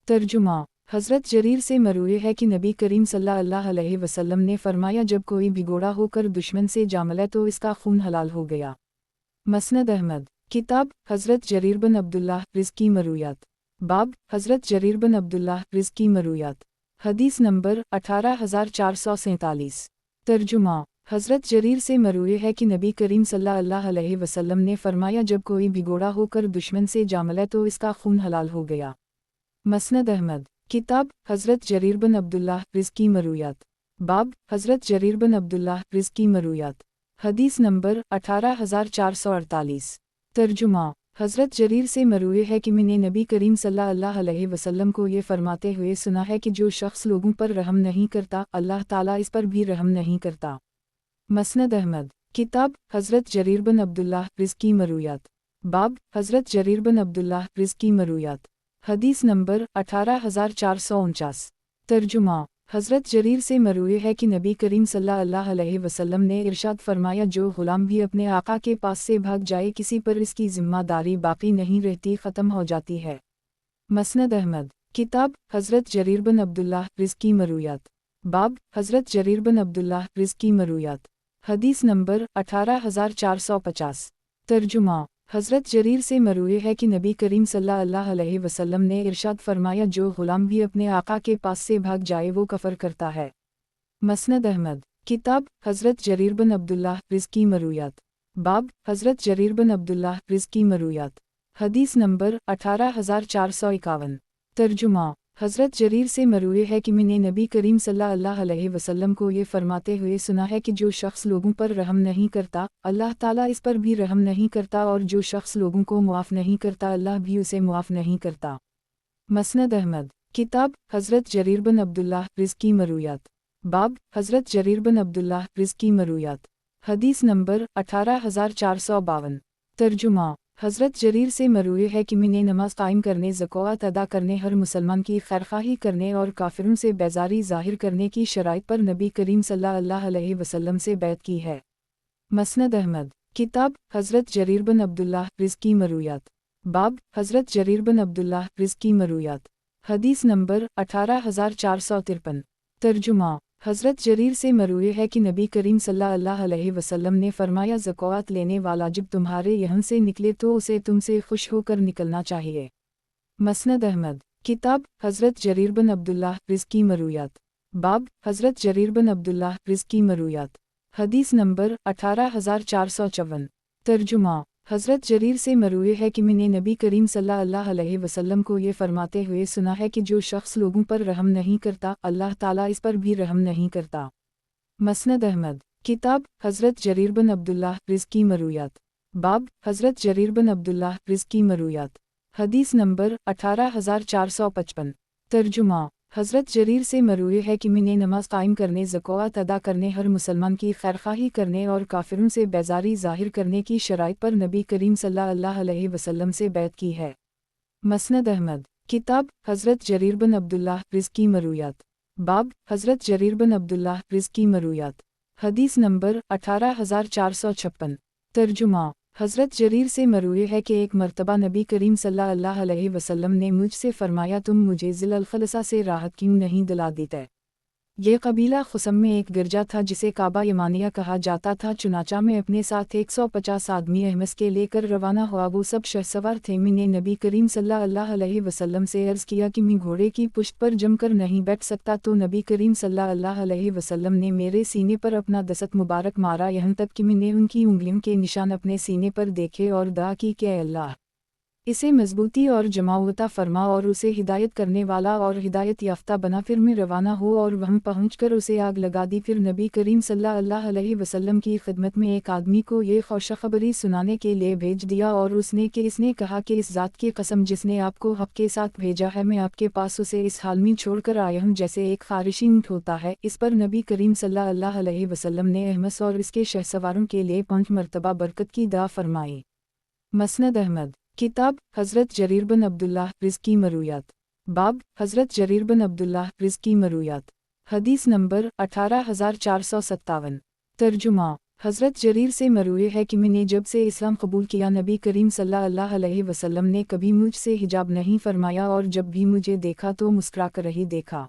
तर्जुमा। हज़रत जरीर से मरूए है कि नबी करीम सल्लल्लाहु अलैहि वसल्लम ने फरमाया, जब कोई भिगोड़ा होकर दुश्मन से जा मिले तो इसका खून हलाल हो गया। मसनद अहमद। किताब हज़रत जरीर बिन अब्दुल्लाह रिज़्की मरूयात। बाब हज़रत जरीर बिन अब्दुल्लाह रिज़्की मरूयात। हदीस नंबर 18447। तर्जुमा। हज़रत जरीर से मरूए है कि नबी करीम सल्लल्लाहु अलैहि वसल्लम ने फरमाया, जब कोई भिगोड़ा होकर दुश्मन से जा मिले तो इसका खून हलाल हो गया। मसनद अहमद। किताब हज़रत जरीर बिन अब्दुल्लाह रिज़्की मरूयात। बाब हज़रत जरीर बिन अब्दुल्लाह रिज़्की मरूयात। حدیث نمبر 18448۔ ترجمہ۔ حضرت جریر سے مروی ہے کہ میں نے نبی کریم صلی اللہ علیہ وسلم کو یہ فرماتے ہوئے سنا ہے کہ جو شخص لوگوں پر رحم نہیں کرتا اللہ تعالیٰ اس پر بھی رحم نہیں کرتا۔ مسند احمد۔ کتاب حضرت جریر بن عبداللہ رزقی مرویات۔ باب حضرت جریر بن عبداللہ رزقی مرویات۔ حدیث نمبر 18449۔ ترجمہ۔ حضرت جریر سے مروی ہے کہ نبی کریم صلی اللہ علیہ وسلم نے ارشاد فرمایا جو غلام بھی اپنے آقا کے پاس سے بھاگ جائے کسی پر اس کی ذمہ داری باقی نہیں رہتی ختم ہو جاتی ہے۔ مسند احمد۔ کتاب حضرت جریر بن عبداللہ رزقی مرویات۔ باب حضرت جریر بن عبداللہ رزقی مرویات۔ حدیث نمبر 18450۔ ترجمہ۔ حضرت جریر سے مروی ہے کہ نبی کریم صلی اللہ علیہ وسلم نے ارشاد فرمایا جو غلام بھی اپنے آقا کے پاس سے بھاگ جائے وہ کفر کرتا ہے۔ مسند احمد۔ کتاب حضرت جریر بن عبداللہ رزقی مرویات۔ باب حضرت جریر بن عبداللہ رزقی مرویات۔ حدیث نمبر 18451۔ ترجمہ۔ حضرت جریر سے مروی ہے کہ میں نے نبی کریم صلی اللہ علیہ وسلم کو یہ فرماتے ہوئے سنا ہے کہ جو شخص لوگوں پر رحم نہیں کرتا اللہ تعالیٰ اس پر بھی رحم نہیں کرتا اور جو شخص لوگوں کو معاف نہیں کرتا اللہ بھی اسے معاف نہیں کرتا۔ مسند احمد۔ کتاب حضرت جریر بن عبداللہ رزقی مرویات۔ باب حضرت جریر بن عبداللہ رزقی مرویات۔ حدیث نمبر 18452۔ ترجمہ۔ حضرت جریر سے مروی ہے کہ میں نے نماز قائم کرنے زکوٰۃ ادا کرنے ہر مسلمان کی خیرخواہی کرنے اور کافروں سے بیزاری ظاہر کرنے کی شرائط پر نبی کریم صلی اللہ علیہ وسلم سے بیعت کی ہے۔ مسند احمد۔ کتاب حضرت جریر بن عبداللہ رزقی مرویات۔ باب حضرت جریر بن عبداللہ رزقی مرویات۔ حدیث نمبر 18453۔ ترجمہ۔ حضرت جریر سے مروی ہے کہ نبی کریم صلی اللہ علیہ وسلم نے فرمایا زکوٰۃ لینے والا جب تمہارے یہاں سے نکلے تو اسے تم سے خوش ہو کر نکلنا چاہیے۔ مسند احمد۔ کتاب حضرت جریر بن عبداللہ رزقی مرویات۔ باب حضرت جریر بن عبداللہ رزقی مرویات۔ حدیث نمبر 18454۔ ترجمہ۔ حضرت جریر سے مروی ہے کہ میں نے نبی کریم صلی اللہ علیہ وسلم کو یہ فرماتے ہوئے سنا ہے کہ جو شخص لوگوں پر رحم نہیں کرتا اللہ تعالیٰ اس پر بھی رحم نہیں کرتا۔ مسند احمد۔ کتاب حضرت جریر بن عبداللہ رزقی مرویات۔ باب حضرت جریر بن عبداللہ رزقی مرویات۔ حدیث نمبر 18455۔ ترجمہ۔ حضرت جریر سے مروی ہے کہ میں نے نماز قائم کرنے زکوٰۃ ادا کرنے ہر مسلمان کی خیرخواہی کرنے اور کافروں سے بیزاری ظاہر کرنے کی شرائط پر نبی کریم صلی اللہ علیہ وسلم سے بیعت کی ہے۔ مسند احمد۔ کتاب حضرت جریر بن عبداللہ رزقی مرویات۔ باب حضرت جریر بن عبداللہ رزقی مرویات۔ حدیث نمبر 18456۔ ترجمہ۔ حضرت جریر سے مروی ہے کہ ایک مرتبہ نبی کریم صلی اللہ علیہ وسلم نے مجھ سے فرمایا تم مجھے ذی الخلصہ سے راحت کیوں نہیں دلا دیتے؟ یہ قبیلہ خثم میں ایک گرجا تھا جسے کعبہ یمانیہ کہا جاتا تھا چنانچہ میں اپنے ساتھ 150 آدمی احمس کے لے کر روانہ ہوا وہ سب شہسوار تھے میں نے نبی کریم صلی اللہ علیہ وسلم سے عرض کیا کہ میں گھوڑے کی پشت پر جم کر نہیں بیٹھ سکتا تو نبی کریم صلی اللہ علیہ وسلم نے میرے سینے پر اپنا دست مبارک مارا یہاں تک کہ میں نے ان کی انگلیوں کے نشان اپنے سینے پر دیکھے اور دعا کی کہ اے اللہ اسے مضبوطی اور جماعت فرما اور اسے ہدایت کرنے والا اور ہدایت یافتہ بنا پھر میں روانہ ہو اور وہاں پہنچ کر اسے آگ لگا دی پھر نبی کریم صلی اللہ علیہ وسلم کی خدمت میں ایک آدمی کو یہ خوشخبری سنانے کے لیے بھیج دیا اور اس نے کہا کہ اس ذات کی قسم جس نے آپ کو حق کے ساتھ بھیجا ہے میں آپ کے پاس اسے اس حال میں چھوڑ کر آیا ہوں جیسے ایک خارشی اونٹ ہوتا ہے۔ اس پر نبی کریم صلی اللہ علیہ وسلم نے احمس اور اس کے شہسواروں کے لیے 5 مرتبہ برکت کی دعا فرمائی۔ مسند احمد۔ کتاب حضرت جریر بن عبداللہ رزقی مرویات۔ باب حضرت جریر بن عبداللہ رزقی مرویات۔ حدیث نمبر 18457۔ ترجمہ۔ حضرت جریر سے مروی ہے کہ میں نے جب سے اسلام قبول کیا نبی کریم صلی اللہ علیہ وسلم نے کبھی مجھ سے حجاب نہیں فرمایا اور جب بھی مجھے دیکھا تو مسکرا کر ہی دیکھا۔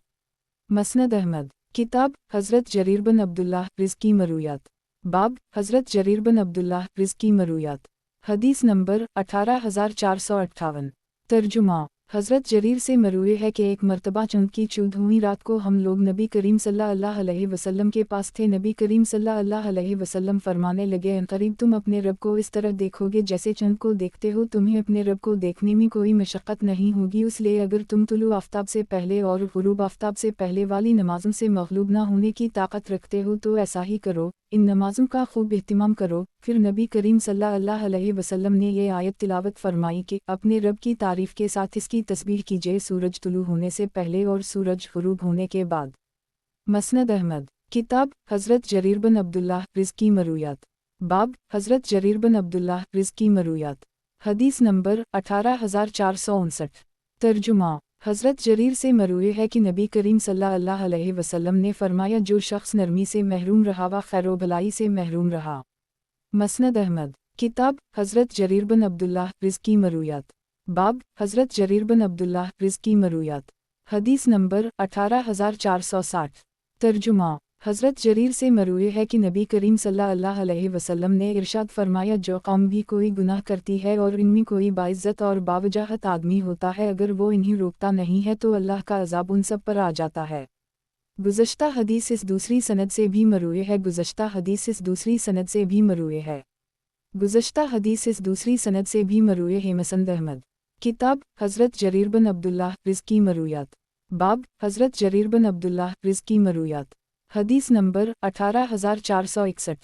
مسند احمد۔ کتاب حضرت جریر بن عبداللہ رزقی مرویات۔ باب حضرت جریر بن عبداللہ رزقی مرویات۔ حدیث نمبر 18458۔ ترجمہ۔ حضرت جریر سے مروی ہے کہ ایک مرتبہ چند کی چود ہوئی رات کو ہم لوگ نبی کریم صلی اللہ علیہ وسلم کے پاس تھے نبی کریم صلی اللہ علیہ وسلم فرمانے لگے عنقریب تم اپنے رب کو اس طرح دیکھو گے جیسے چند کو دیکھتے ہو تمہیں اپنے رب کو دیکھنے میں کوئی مشقت نہیں ہوگی اس لیے اگر تم طلوع آفتاب سے پہلے اور غروب آفتاب سے پہلے والی نمازوں سے مغلوب نہ ہونے کی طاقت رکھتے ہو تو ایسا ہی کرو इन नमाज़ों का खूब एहतिमाम करो। फिर नबी करीम सल्लल्लाहु अलैहि वसल्लम ने ये आयत तिलावत फरमाई कि अपने रब की तारीफ़ के साथ इसकी तस्बीह कीजिए सूरज तुलू होने से पहले और सूरज ग़ुरूब होने के बाद। मसनद अहमद। किताब हज़रत जरीर बिन अब्दुल्लाह रिज़्की मरूयात। बाब हज़रत जरीर बिन अब्दुल्लाह रिज़्की मरूयात। हदीस नंबर 18459। तर्जुमा हज़रत जरीर से मरूए है कि नबी करीम सल्लल्लाहु अलैहि वसल्लम ने फरमाया, जो शख्स नरमी से महरूम रहा व खैरो भलाई से महरूम रहा। मसनद अहमद। किताब हज़रत जरीर बिन अब्दुल्लाह रिज़्की मरूयात। बाब हज़रत जरीर बिन अब्दुल्लाह रिज़्की मरूयात। हदीस नंबर 18460। तर्जुमा हज़रत जरीर से मरूए है कि नबी करीम सल्लल्लाहु अलैहि वसल्लम ने इरशाद फरमाया, जो कौम भी कोई गुनाह करती है और इनमें कोई बाइज़्ज़त और बावजाहत आदमी होता है, अगर वो इन्हें रोकता नहीं है तो अल्लाह का अज़ाब उन सब पर आ जाता है। गुज़श्ता हदीस इस दूसरी सनद से भी मरूए है। गुज़श्ता हदीस इस दूसरी सनद से भी मरूए है। गुज़श्ता हदीस इस दूसरी सनद से भी मरूए है। मसनद अहमद। किताब हज़रत जरीर बिन अब्दुल्लाह रिज़्की मरूयात। बाब हज़रत जरीर बिन अब्दुल्लाह रिज़्की मरूयात। हदीस नंबर 18461।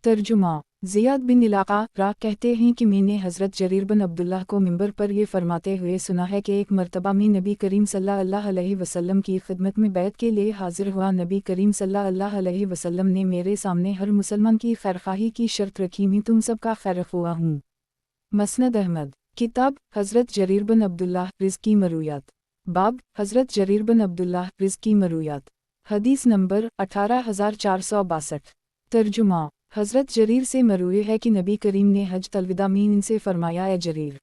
तर्जुमा ज़ियाद बिन इलाक़ा रा कहते हैं कि मैंने हज़रत जरीर बिन अब्दुल्लाह को मिंबर पर ये फरमाते हुए सुना है कि एक मरतबा में नबी करीम सल्लल्लाहु अलैहि वसल्लम की खिदमत में बैत के लिए हाजिर हुआ। नबी करीम सल्लल्लाहु अलैहि वसल्लम ने मेरे सामने हर मुसलमान की खैरखाही की शर्त रखी, मैं तुम सब का खैरख्वाह हूँ। मसनद अहमद। किताब हज़रत जरीर बिन अब्दुल्लाह रिज़्की मरूयात। बाब हज़रत जरीर बिन अब्दुल्लाह रिज़्की मरूयात। हदीस नंबर 18462। तर्जुमा हज़रत जरीर से मरूए है कि नबी करीम ने हज तलविदा में इनसे फरमाया, ए जरीर,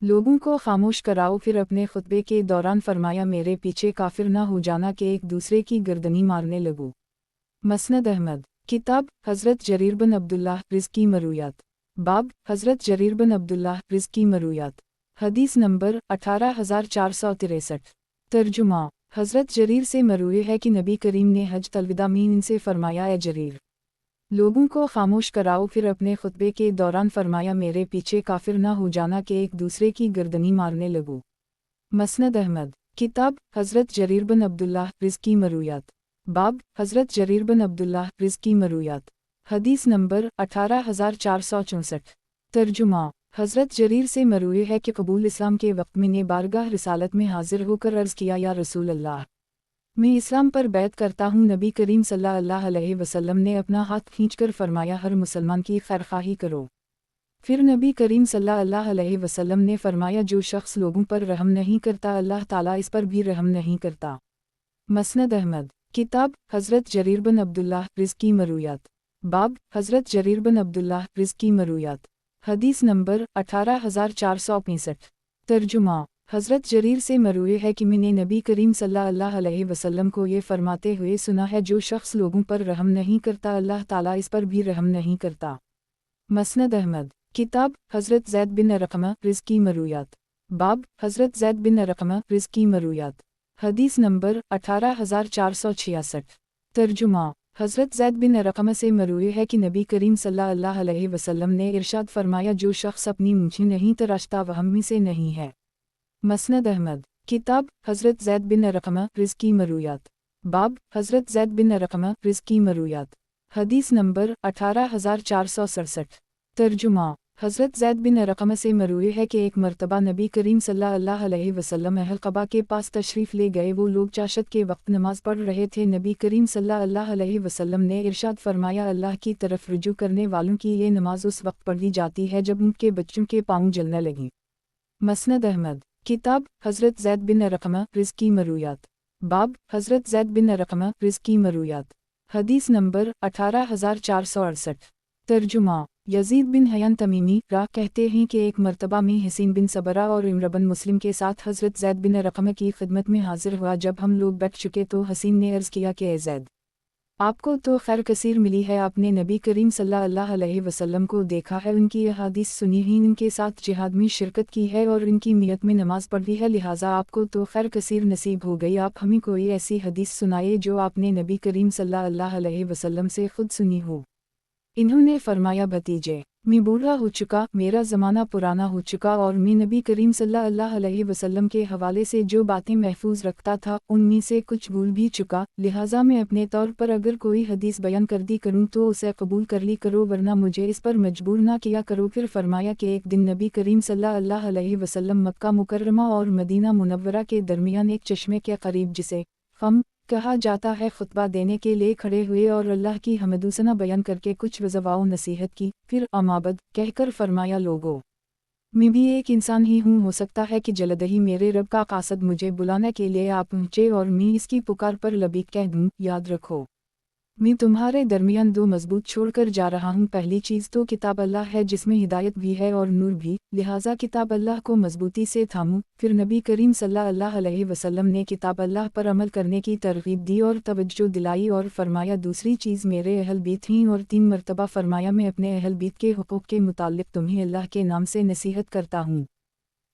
लोगों को खामोश कराओ। फिर अपने खुतबे के दौरान फरमाया, मेरे पीछे काफिर ना हो जाना कि एक दूसरे की गर्दनी मारने लगो। मसनद अहमद। किताब हज़रत जरीर बिन अब्दुल्लाह रिज़्की मरूयात। बाब हज़रत जरीर बिन अब्दुल्लाह रिज़्की मरूयात। हदीस नंबर 18463। तर्जुमा हज़रत जरीर से मरूए है कि नबी करीम ने हज तलविदा में इनसे फरमाया, ए जरीर, लोगों को खामोश कराओ। फिर अपने खुतबे के दौरान फरमाया, मेरे पीछे काफिर ना हो जाना कि एक दूसरे की गर्दनी मारने लगो। मसनद अहमद। किताब हज़रत जरीर बिन अब्दुल्लाह रिज़्की मरूयात। बाब हज़रत जरीर बिन अब्दुल्लाह रिज़्की मरूयात। हदीस नंबर 18464। तर्जुमा हज़रत जरीर से मरूए है कि कबूल इस्लाम के वक्त में ने बारगाह रिसालत में हाजिर होकर अर्ज़ किया, या रसूल अल्लाह, मैं इस्लाम पर बैत करता हूँ। नबी करीम सल्लल्लाहु अलैहि वसल्लम ने अपना हाथ खींचकर फरमाया, हर मुसलमान की खैरखाही करो। फिर नबी करीम सल्लल्लाहु अलैहि वसल्लम ने फरमाया, जो शख्स लोगों पर रहम नहीं करता, अल्लाह ताला इस पर भी रहम नहीं करता। मसनद अहमद। किताब हज़रत जरीर बिन अब्दुल्लाह रिज़्की मरूयात। बाब हज़रत जरीर बिन अब्दुल्लाह रिज़्की मरूयात। हदीस नंबर 18465। तर्जुमा हज़रत जरीर से मरूए है कि मैंने नबी करीम सल्लल्लाहु अलैहि वसल्लम को ये फरमाते हुए सुना है, जो शख्स लोगों पर रहम नहीं करता, अल्लाह ताला इस पर भी रहम नहीं करता। मसनद अहमद। किताब हज़रत ज़ैद बिन अरक़मा रिज़्की मरूयात। बाब हज़रत ज़ैद बिन अरक़मा रिज़्की मरूयात। हदीस नंबर 18466। तर्जुमा हज़रत ज़ैद बिन अरक़मा से मरूए है कि नबी करीम सल्लल्लाहु अलैहि वसल्लम ने इरशाद फरमाया, जो शख्स अपनी मूंछें नहीं तराशता वह हम में से नहीं है। मसनद अहमद। किताब हज़रत ज़ैद बिन अरक़मा रिज़्की मरूयात। बाब हज़रत ज़ैद बिन अरक़मा रिज़्की मरूयात। हदीस नंबर 18467। तर्जुमा हज़रत ज़ैद बिन अरक़मा से मरूए है कि एक मरतबा नबी करीम सल्लल्लाहु अलैहि वसल्लम अहल क़बा के पास तशरीफ़ ले गए। वो लोग चाशत के वक्त नमाज पढ़ रहे थे। नबी करीम सल्लल्लाहु अलैहि वसल्लम ने इरशाद फरमाया, अल्लाह की तरफ रुजू करने वालों की ये नमाज उस वक्त पढ़ी जाती है जब उनके बच्चों के पाँव जलने लगें। मसनद अहमद। किताब हज़रत ज़ैद बिन अरक़मा रिज़्की मरूयात। बाब हज़रत ज़ैद बिन अरक़मा रिज़्की मरूयात। हदीस नंबर 18468। तर्जुमा यज़ीद बिन हयान तमीमी रा कहते हैं कि एक मरतबा में हसीन बिन सबरा और इमर बिन मुस्लिम के साथ हज़रत ज़ैद बिन अरक़मा की खिदमत में हाजिर हुआ। जब हम लोग बैठ चुके तो हसीन ने अर्ज़ किया कि ए ज़ैद, आपको तो खैर कसीर मिली है। आपने नबी करीम सल्लल्लाहु अलैहि वसल्लम को देखा है, उनकी अहादीस सुनी है, इनके साथ जिहाद में शिरकत की है और इनकी नियत में नमाज पढ़ी है, लिहाजा आपको तो खैर कसीर नसीब हो गई। आप हमें कोई ऐसी हदीस सुनाइए जो आपने नबी करीम सल्लल्लाहु अलैहि वसल्लम से खुद सुनी हो। इन्होंने फरमाया, भतीजे, मैं बूढ़ा हो चुका, मेरा ज़माना पुराना हो चुका और मैं नबी करीम सल्लल्लाहु अलैहि वसल्लम के हवाले से जो बातें महफूज रखता था उनमें से कुछ भूल भी चुका, लिहाजा मैं अपने तौर पर अगर कोई हदीस बयान कर दी करूँ तो उसे कबूल कर ली करो, वरना मुझे इस पर मजबूर ना किया करो। फिर फरमाया कि एक दिन नबी करीम सल्लल्लाहु अलैहि वसल्लम मक्का मुकर्रमा और मदीना मुनव्वरा के दरमियान एक चश्मे के करीब, जिसे खम कहा जाता है, खुतबा देने के लिए खड़े हुए और अल्लाह की हमदुसना बयान करके कुछ वज़वाओ नसीहत की। फिर अमाबद कहकर फरमाया, लोगों, मैं भी एक इंसान ही हूँ, हो सकता है कि जल्द ही मेरे रब का कासद मुझे बुलाने के लिए आ पहुँचे और मैं इसकी पुकार पर लबीक कह दूँ। याद रखो, मैं तुम्हारे दरमियान दो मजबूत छोड़कर जा रहा हूँ। पहली चीज़ तो किताब अल्लाह है जिसमें हिदायत भी है और नूर भी, लिहाजा किताब अल्लाह को मजबूती से थामूं। फिर नबी करीम सल्लल्लाहु अलैहि वसल्लम ने किताब अल्लाह पर अमल करने की तरगीब दी और तवज्जो दिलाई और फरमाया, दूसरी चीज़ मेरे अहल बीत हैं, और 3 मरतबा फरमाया, मैं अपने अहल बीत के हुकूक के मुताल्लिक तुम्हें अल्लाह के नाम से नसीहत करता हूँ।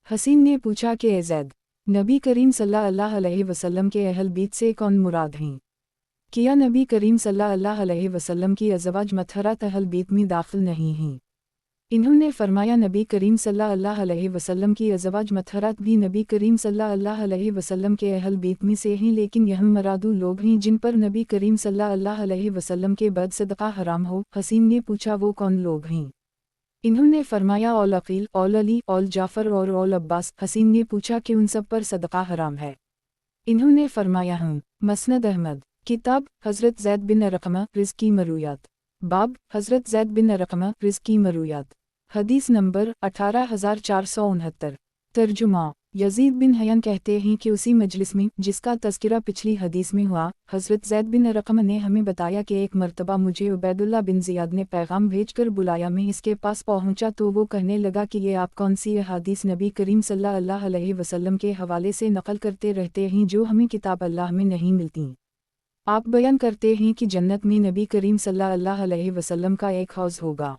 हसीन ने पूछा कि ए ज़ैद, नबी करीम सल्लल्लाहु अलैहि वसल्लम के अहल बीत से कौन मुराद हैं? किया नबी करीम सल्लल्लाहु अलैहि वसल्लम की अज़वाज मतहरात अहल बीत में दाखिल नहीं हैं? इन्होंने फरमाया, नबी करीम सल्लल्लाहु अलैहि वसल्लम की अज़वाज मतहरात भी नबी करीम सल्लल्लाहु अलैहि वसल्लम के अहल बीत में से हैं, लेकिन यह मरादू लोग हैं जिन पर नबी करीम सल्लल्लाहु अलैहि वसल्लम के बाद सदका हराम हो। हसीन ने पूछा, वो कौन लोग हैं? इन्होंने फरमाया, औल अकील, औल अली, औल जाफ़र और औल अब्बास। हसीन ने पूछा कि उन सब पर सदका हराम है? इन्होंने फरमाया, हूँ। मसनद अहमद, किताब हज़रत ज़ैद बिन अरक़मा रिज़्क़ी मरूयात, बाब हज़रत ज़ैद बिन अरक़मा रिज़्क़ी मरूयात, हदीस नंबर 18469। तर्जुमा, यज़ीद बिन हयन कहते हैं कि उसी मजलिस में जिसका तज़किरा पिछली हदीस में हुआ, हज़रत ज़ैद बिन अरक़मा ने हमें बताया कि एक मरतबा मुझे उबैदुल्लाह बिन ज़ियाद ने पैगाम भेजकर बुलाया। मैं इसके पास पहुंचा तो वो कहने लगा कि ये आप कौन सी अहादीस नबी करीम सल्लल्लाहु अलैहि वसल्लम के हवाले से नकल करते रहते हैं जो हमें किताब अल्लाह में नहीं मिलती? आप बयान करते हैं कि जन्नत में नबी करीम सल्लल्लाहु अलैहि वसल्लम का एक हौज़ होगा।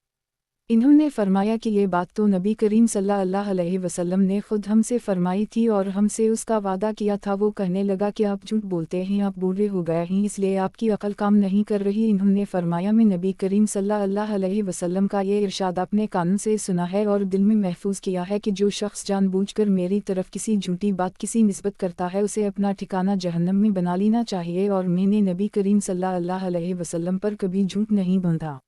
इन्होंने फरमाया कि ये बात तो नबी करीम सल्लल्लाहु अलैहि वसल्लम ने खुद हमसे फरमाई थी और हमसे उसका वादा किया था। वो कहने लगा कि आप झूठ बोलते हैं, आप बूढ़े हो गए हैं, इसलिए आपकी अकल काम नहीं कर रही। इन्होंने फरमाया, मैं नबी करीम सल्लल्लाहु अलैहि वसल्लम का ये इरशाद अपने कानों से सुना है और दिल में महफूज किया है कि जो शख्स जानबूझकर मेरी तरफ किसी झूठी बात किसी निस्बत करता है उसे अपना ठिकाना जहन्नम में बना लेना चाहिए, और मैंने नबी करीम सल्लल्लाहु अलैहि वसल्लम पर कभी झूठ नहीं बांधा।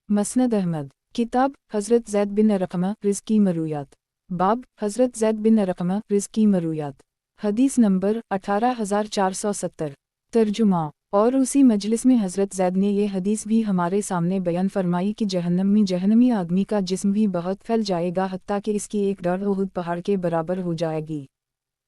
मसनद अहमद, किताब हज़रत ज़ैद बिन अरक़मा रिज़्क़ी मरूयात, बाब हज़रत ज़ैद बिन अरक़मा रिज़्क़ी मरूयात, हदीस नंबर 18470। तर्जुमा, और उसी मजलिस में हज़रत ज़ैद ने ये हदीस भी हमारे सामने बयान फरमाई कि जहन्नम में जहन्नमी आदमी का जिस्म भी बहुत फैल जाएगा, हत्ता कि इसकी एक डर उहुद पहाड़ के बराबर हो जाएगी।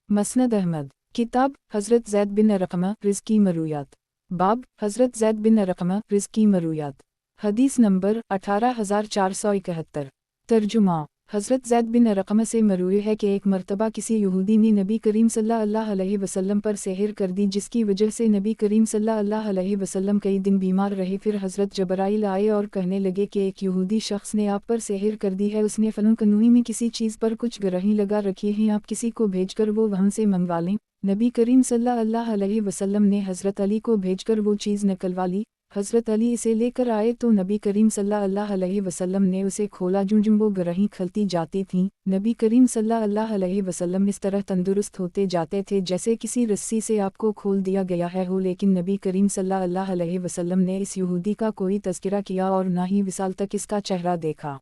मसनद अहमद, किताब हज़रत ज़ैद बिन अरक़मा रिज़्क़ी मरूयात, बाब हज़रत ज़ैद बिन अरक़मा रिज़्क़ी मरूयात, हदीस नंबर 18471। तर्जुमा, हज़रत ज़ैद बिन अरक़मा से मरूई है कि एक मरतबा किसी यहूदी ने नबी करीम सल्लल्लाहु अलैहि वसल्लम पर सेहर कर दी, जिसकी वजह से नबी करीम सल्लल्लाहु अलैहि वसल्लम कई दिन बीमार रहे। फिर हज़रत जबराइल आए और कहने लगे कि एक यहूदी शख्स ने आप पर सेहर कर दी है, उसने फलन कनूई में किसी चीज़ पर कुछ गरही लगा रखी है, आप किसी को भेजकर वो वहाँ से मंगवा लें। नबी करीम सल्लल्लाहु अलैहि वसल्लम ने हज़रत अली को भेजकर वो चीज़ निकलवा ली। हज़रत अली इसे लेकर आए तो नबी करीम सल्लल्लाहु अलैहि वसल्लम ने उसे खोला, जूं वो गरही खलती जाती थीं। नबी करीम सल्लल्लाहु अलैहि वसल्लम इस तरह तंदुरुस्त होते जाते थे जैसे किसी रस्सी से आपको खोल दिया गया है हो, लेकिन नबी करीम सल्लल्लाहु अलैहि वसल्लम ने इस यहूदी का कोई तज़किरा किया और ना ही विसाल तक इसका चेहरा देखा।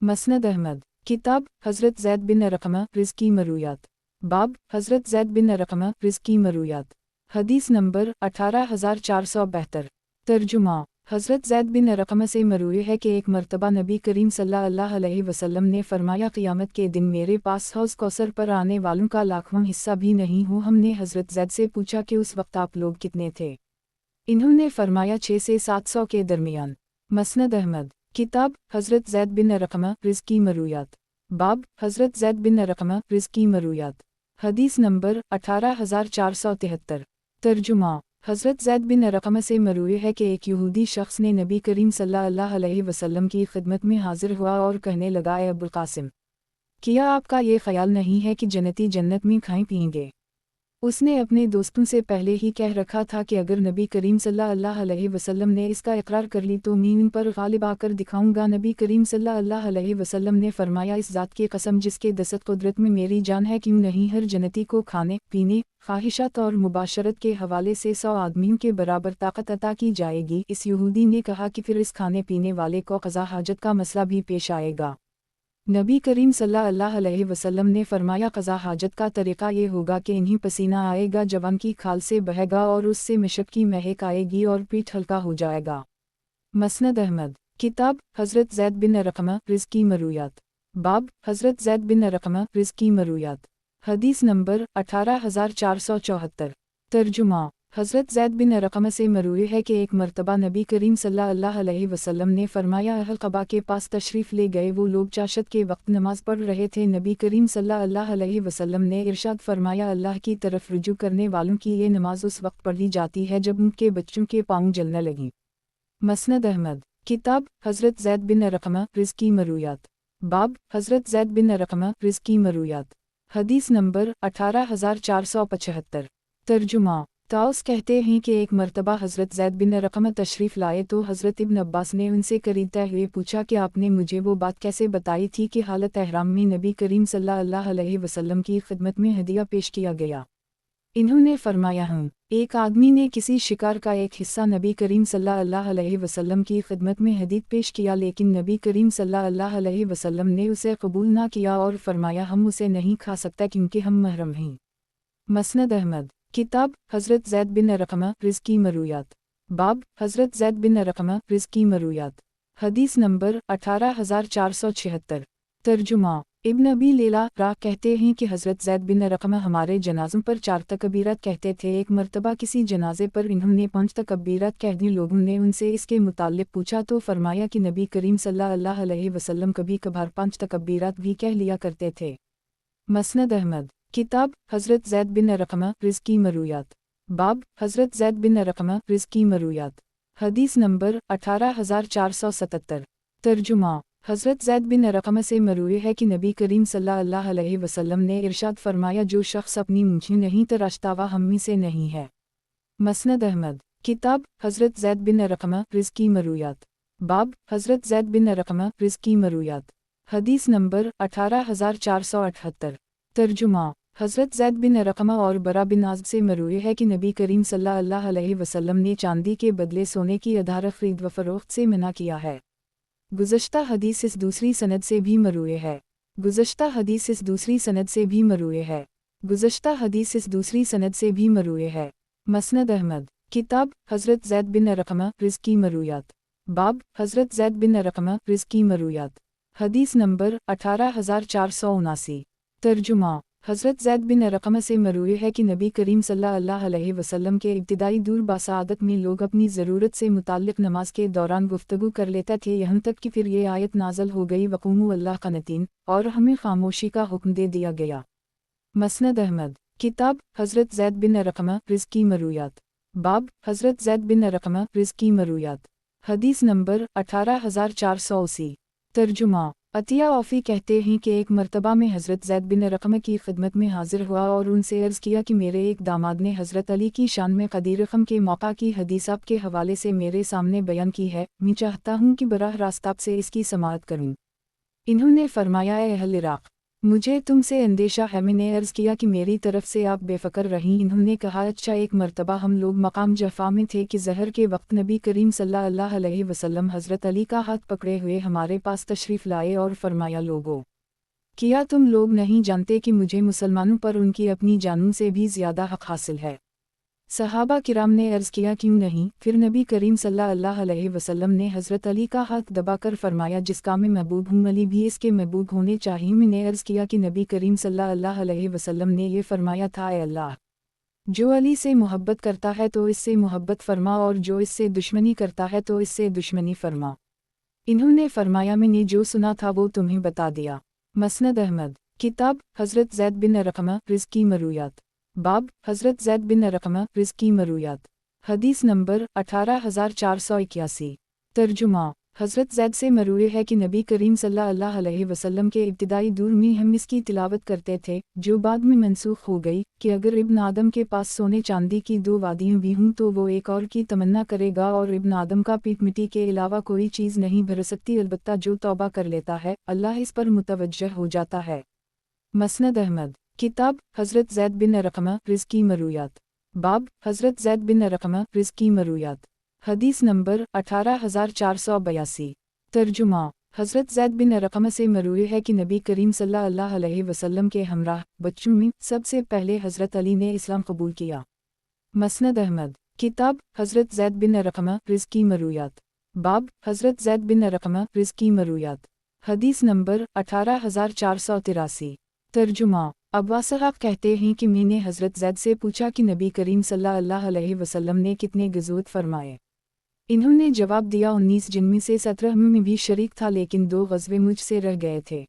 मसनद अहमद, किताब हज़रत ज़ैद बिन अरक़मा रिज़्क़ी मरूयात, बाब हज़रत ज़ैद बिन अरक़मा रिज़्क़ी मरूयात, हदीस नंबर 18472। तर्जुमा, हज़रत ज़ैद बिन अरक़मा से मरूई है कि एक मरतबा नबी करीम सल्लल्लाहु अलैहि वसल्लम ने फरमाया, क़यामत के दिन मेरे पास हौज़ कौसर पर आने वालों का लाखवां हिस्सा भी नहीं हो। हमने हज़रत ज़ैद से पूछा कि उस वक्त आप लोग कितने थे? इन्होंने फरमाया 600 से 700 के दरमियान। मसनद अहमद, किताब हज़रत ज़ैद बिन अरक़मा रिज़्क़ी मरूयात, बाब हज़रत ज़ैद बिन अरक़मा रिज़्क़ी मरूयात, हदीस नंबर 18473। तर्जुमा, हज़रत ज़ैद बिन अरक़मा से मरूई है कि एक यहूदी शख्स ने नबी करीम सल्लल्लाहु अलैहि वसल्लम की खिदमत में हाजिर हुआ और कहने लगा, ए अबुल क़ासिम, क्या आपका ये ख़याल नहीं है कि जन्नती जन्नत में खाएं पिएंगे? उसने अपने दोस्तों से पहले ही कह रखा था कि अगर नबी करीम सल्लल्लाहु अलैहि वसल्लम ने इसका इकरार कर ली तो मैं इन पर गालिब आकर दिखाऊंगा। नबी करीम सल्लल्लाहु अलैहि वसल्लम ने फरमाया, इस ज़ात की कसम जिसके दस्त कुदरत में मेरी जान है, क्यों नहीं हर जन्नती को खाने पीने, ख्वाहिशात और मुबाशरत के हवाले से 100 आदमियों के बराबर ताकत अता की जाएगी। इस यहूदी ने कहा कि फिर इस खाने पीने वाले को क़ज़ा हाजत का मसला भी पेश आएगा। नबी करीम सल्लल्लाहु अलैहि वसल्लम ने फरमाया, क़ज़ा हाजत का तरीक़ा ये होगा कि इन्हीं पसीना आएगा, जवान की खाल से बहेगा और उससे मिशक की महक आएगी और पीठ हल्का हो जाएगा। मसनद अहमद। किताब हज़रत ज़ैद बिन अरक़मा रिज़्क़ की मरूयात। बाब हज़रत ज़ैद बिन अरक़मा रिज़्क़ की मरूयात। हदीस नंबर 18474। तर्जुमा। हज़रत ज़ैद बिन अरक़मा से मरूई है कि एक मरतबा नबी करीम सल्लल्लाहु अलैहि वसल्लम ने फरमाया, अहल क़बा के पास तशरीफ़ ले गए। वो लोग चाशत के वक्त नमाज पढ़ रहे थे। नबी करीम सल्लल्लाहु अलैहि वसल्लम ने इरशाद फरमाया, अल्लाह की तरफ रुजू करने वालों की ये नमाज उस वक्त पढ़ी जाती है जब उनके बच्चों के पाँव जलने लगें। मसनद अहमद। किताब हज़रत ज़ैद बिन अरक़मा रिज़्क़ की मरूयात। बाब हज़रत ज़ैद बिन अरक़मा रिज़्क़ की मरूयात। हदीस नंबर 18475। तर्जुमा। ताउस कहते हैं कि एक मरतबा हज़रत ज़ैद बिन अरक़मा तशरीफ़ लाए तो हज़रत इब्न अब्बास ने उनसे करीते हुए पूछा कि आपने मुझे वो बात कैसे बताई थी कि हालत एहराम में नबी करीम सल्लल्लाहु अलैहि वसल्लम की खिदमत में हदिया पेश किया गया। इन्होंने फरमाया, हूँ एक आदमी ने किसी शिकार का एक हिस्सा नबी करीम सल्लल्लाहु अलैहि वसल्लम की खिदमत में हदीया पेश किया, लेकिन नबी करीम सल्लल्लाहु अलैहि वसल्लम ने उसे कबूल ना किया और फरमाया, हम उसे नहीं खा सकते क्योंकि हम महरम हैं। मसनद अहमद। किताब हज़रत ज़ैद बिन अरक़मा रिज़्क़ की मरूयात। बाब हज़रत ज़ैद बिन अरक़मा रिज़्क़ की मरूयात। हदीस नंबर 18476। तर्जुमा। इब्न अबी लैला रा कहते हैं कि हज़रत ज़ैद बिन अरक़मा हमारे जनाज़ों पर 4 तकबीरत कहते थे। एक मरतबा किसी जनाजे पर इन्होंने 5 तकबीरत कह दी। लोगों ने उनसे इसके मुताल्लिक़ पूछा तो फरमाया कि नबी करीम सल्लल्लाहु अलैहि वसल्लम कभी कभार 5 तकबीरत भी कह लिया करते थे। मसनद अहमद। किताब हज़रत ज़ैद बिन अरक़मा रिज़्क़ की मरूयात। बाब हज़रत ज़ैद बिन अरक़मा रिज़्क़ की मरूयात। हदीस नंबर 18477। तर्जुमा। हज़रत ज़ैद बिन अरक़मा से मरूई है कि नबी करीम सल्लल्लाहु अलैहि वसल्लम ने इरशाद फरमाया, जो शख्स अपनी मूंछें नहीं तराशता वह हम में से नहीं है। मसनद अहमद। किताब हज़रत ज़ैद बिन अरक़मा रिज़्क़ की मरूयात। बाब हज़रत ज़ैद बिन अरक़मा रिज़्क़ की मरूयात। हदीस नंबर 18478। तर्जुमा। हज़रत ज़ैद बिन अरक़मा और बरा बिन आज़िब से मरूई है कि नबी करीम सल्लल्लाहु अलैहि वसल्लम ने चांदी के बदले सोने की अधार ख़रीद व फ़रोख्त से मना किया है। गुज़श्ता हदीस इस दूसरी सनद से भी मरूई है। गुज़श्ता हदीस इस दूसरी सनद से भी मरूई है। गुज़श्ता हदीस इस दूसरी सनद से भी मरूई है। मसनद अहमद। किताब हज़रत ज़ैद बिन अरक़मा रिज़्क़ की मरूयात। बाब हज़रत ज़ैद बिन अरक़मा रिज़्क़ की मरूयात। हदीस नंबर 18479। तर्जुमा। हज़रत ज़ैद बिन अरक़मा से मरूई है कि नबी करीम सल्लल्लाहु अलैहि वसल्लम के इब्तिदाई दूर बासादत में लोग अपनी ज़रूरत से मुताल्लिक़ नमाज के दौरान गुफ्तगू कर लेते थे, यहाँ तक कि फिर ये आयत नाज़ल हो गई, वक़ूमू अल्लाह क़ानितीन, और हमें खामोशी का हुक्म दे दिया गया। मसनद अहमद। किताब हज़रत ज़ैद बिन अरक़मा रिज़्क़ की मरूयात। बाब हज़रत ज़ैद बिन अरक़मा रिज़्क़ की मरूयात। हदीस नंबर 18480। तर्जुमा। अतिया औफ़ी कहते हैं कि एक मरतबा में हज़रत ज़ैद बिन अरक़मा की खिदमत में हाजिर हुआ और उनसे अर्ज़ किया कि मेरे एक दामाद ने हज़रत अली की शान में क़दीर रक़म के मौका की हदीस आपके हवाले से मेरे सामने बयान की है, मैं चाहता हूँ कि बराह रास्त आपसे इसकी समाअत करूँ। इन्होंने फरमाया, ए अहल इराक़, मुझे तुमसे अंदेशा है। मैंने अर्ज़ किया कि मेरी तरफ से आप बेफ़िक्र रहीं। इन्होंने कहा, अच्छा। एक मरतबा हम लोग मकाम जफ़ा में थे कि ज़हर के वक्त नबी करीम सल्लल्लाहु अलैहि वसल्लम हज़रत अली का हाथ पकड़े हुए हमारे पास तशरीफ़ लाए और फरमाया, लोगों, क्या तुम लोग नहीं जानते कि मुझे मुसलमानों पर उनकी अपनी जानों से भी ज़्यादा हक़ हासिल है? सहाबा किराम ने अर्ज़ किया, क्यों नहीं। फिर नबी करीम सल्लल्लाहु अलैहि वसल्लम ने हज़रत अली का हाथ दबाकर फरमाया, जिसका मैं महबूब हूँ, अली भी इसके महबूब होने चाहिए। मैंने अर्ज़ किया कि नबी करीम सल्लल्लाहु अलैहि वसल्लम ने ये फरमाया था, ए अल्लाह, जो अली से मोहब्बत करता है तो इससे मोहब्बत फरमा, और जो इससे दुश्मनी करता है तो इससे दुश्मनी फरमा। इन्होंने फरमाया, मैंने जो सुना था वो तुम्हें बता दिया। मसनद अहमद। किताब हज़रत ज़ैद बिन अरक़मा रिज़्क़ की मरूयात। बाब हज़रत ज़ैद बिन अरक़मा रिज़्क़ की मरूयात। हदीस नंबर 18481। तर्जुमा। हज़रत ज़ैद से मरूए है कि नबी करीम सल्लल्लाहु अलैहि वसल्लम के इब्तिदाई दौर में हम इसकी तिलावत करते थे, जो बाद में मनसूख हो गई, कि अगर इब्न आदम के पास सोने चांदी की 2 वादियाँ भी हों तो वो एक और की तमन्ना करेगा और इब्न आदम का पीठ मिट्टी के अलावा कोई चीज़ नहीं भर सकती, अलबत्ता जो तौबा कर लेता है अल्लाह इस पर मुतवज्जह हो जाता है। मसनद अहमद। किताब हज़रत ज़ैद बिन अरक़मा रिज़्की मरूयात। बाब हज़रत ज़ैद बिन अरक़मा रिज़्की मरूयात। हदीस नंबर 18482। तर्जुमा। हज़रत ज़ैद बिन अरक़मा से मरूए है कि नबी करीम सल्लल्लाहु अलैहि वसल्लम के हमराह बच्चों में सबसे पहले हज़रत अली ने इस्लाम कबूल किया। मसनद अहमद। किताब हज़रत ज़ैद बिन अरक़मा रिज़्की मरूयात। बाब हज़रत ज़ैद बिन अरक़मा रिज़्की मरूयात। हदीस नंबर 18483। तर्जुमा। अब्बा साहब कहते हैं कि मैंने हज़रत ज़ैद से पूछा कि नबी करीम सल्लल्लाहु अलैहि वसल्लम ने कितने ग़ज़वात फरमाए। इन्होंने जवाब दिया 19, जिनमें से 17 में भी शरीक था, लेकिन 2 ग़ज़वे मुझसे रह गए थे।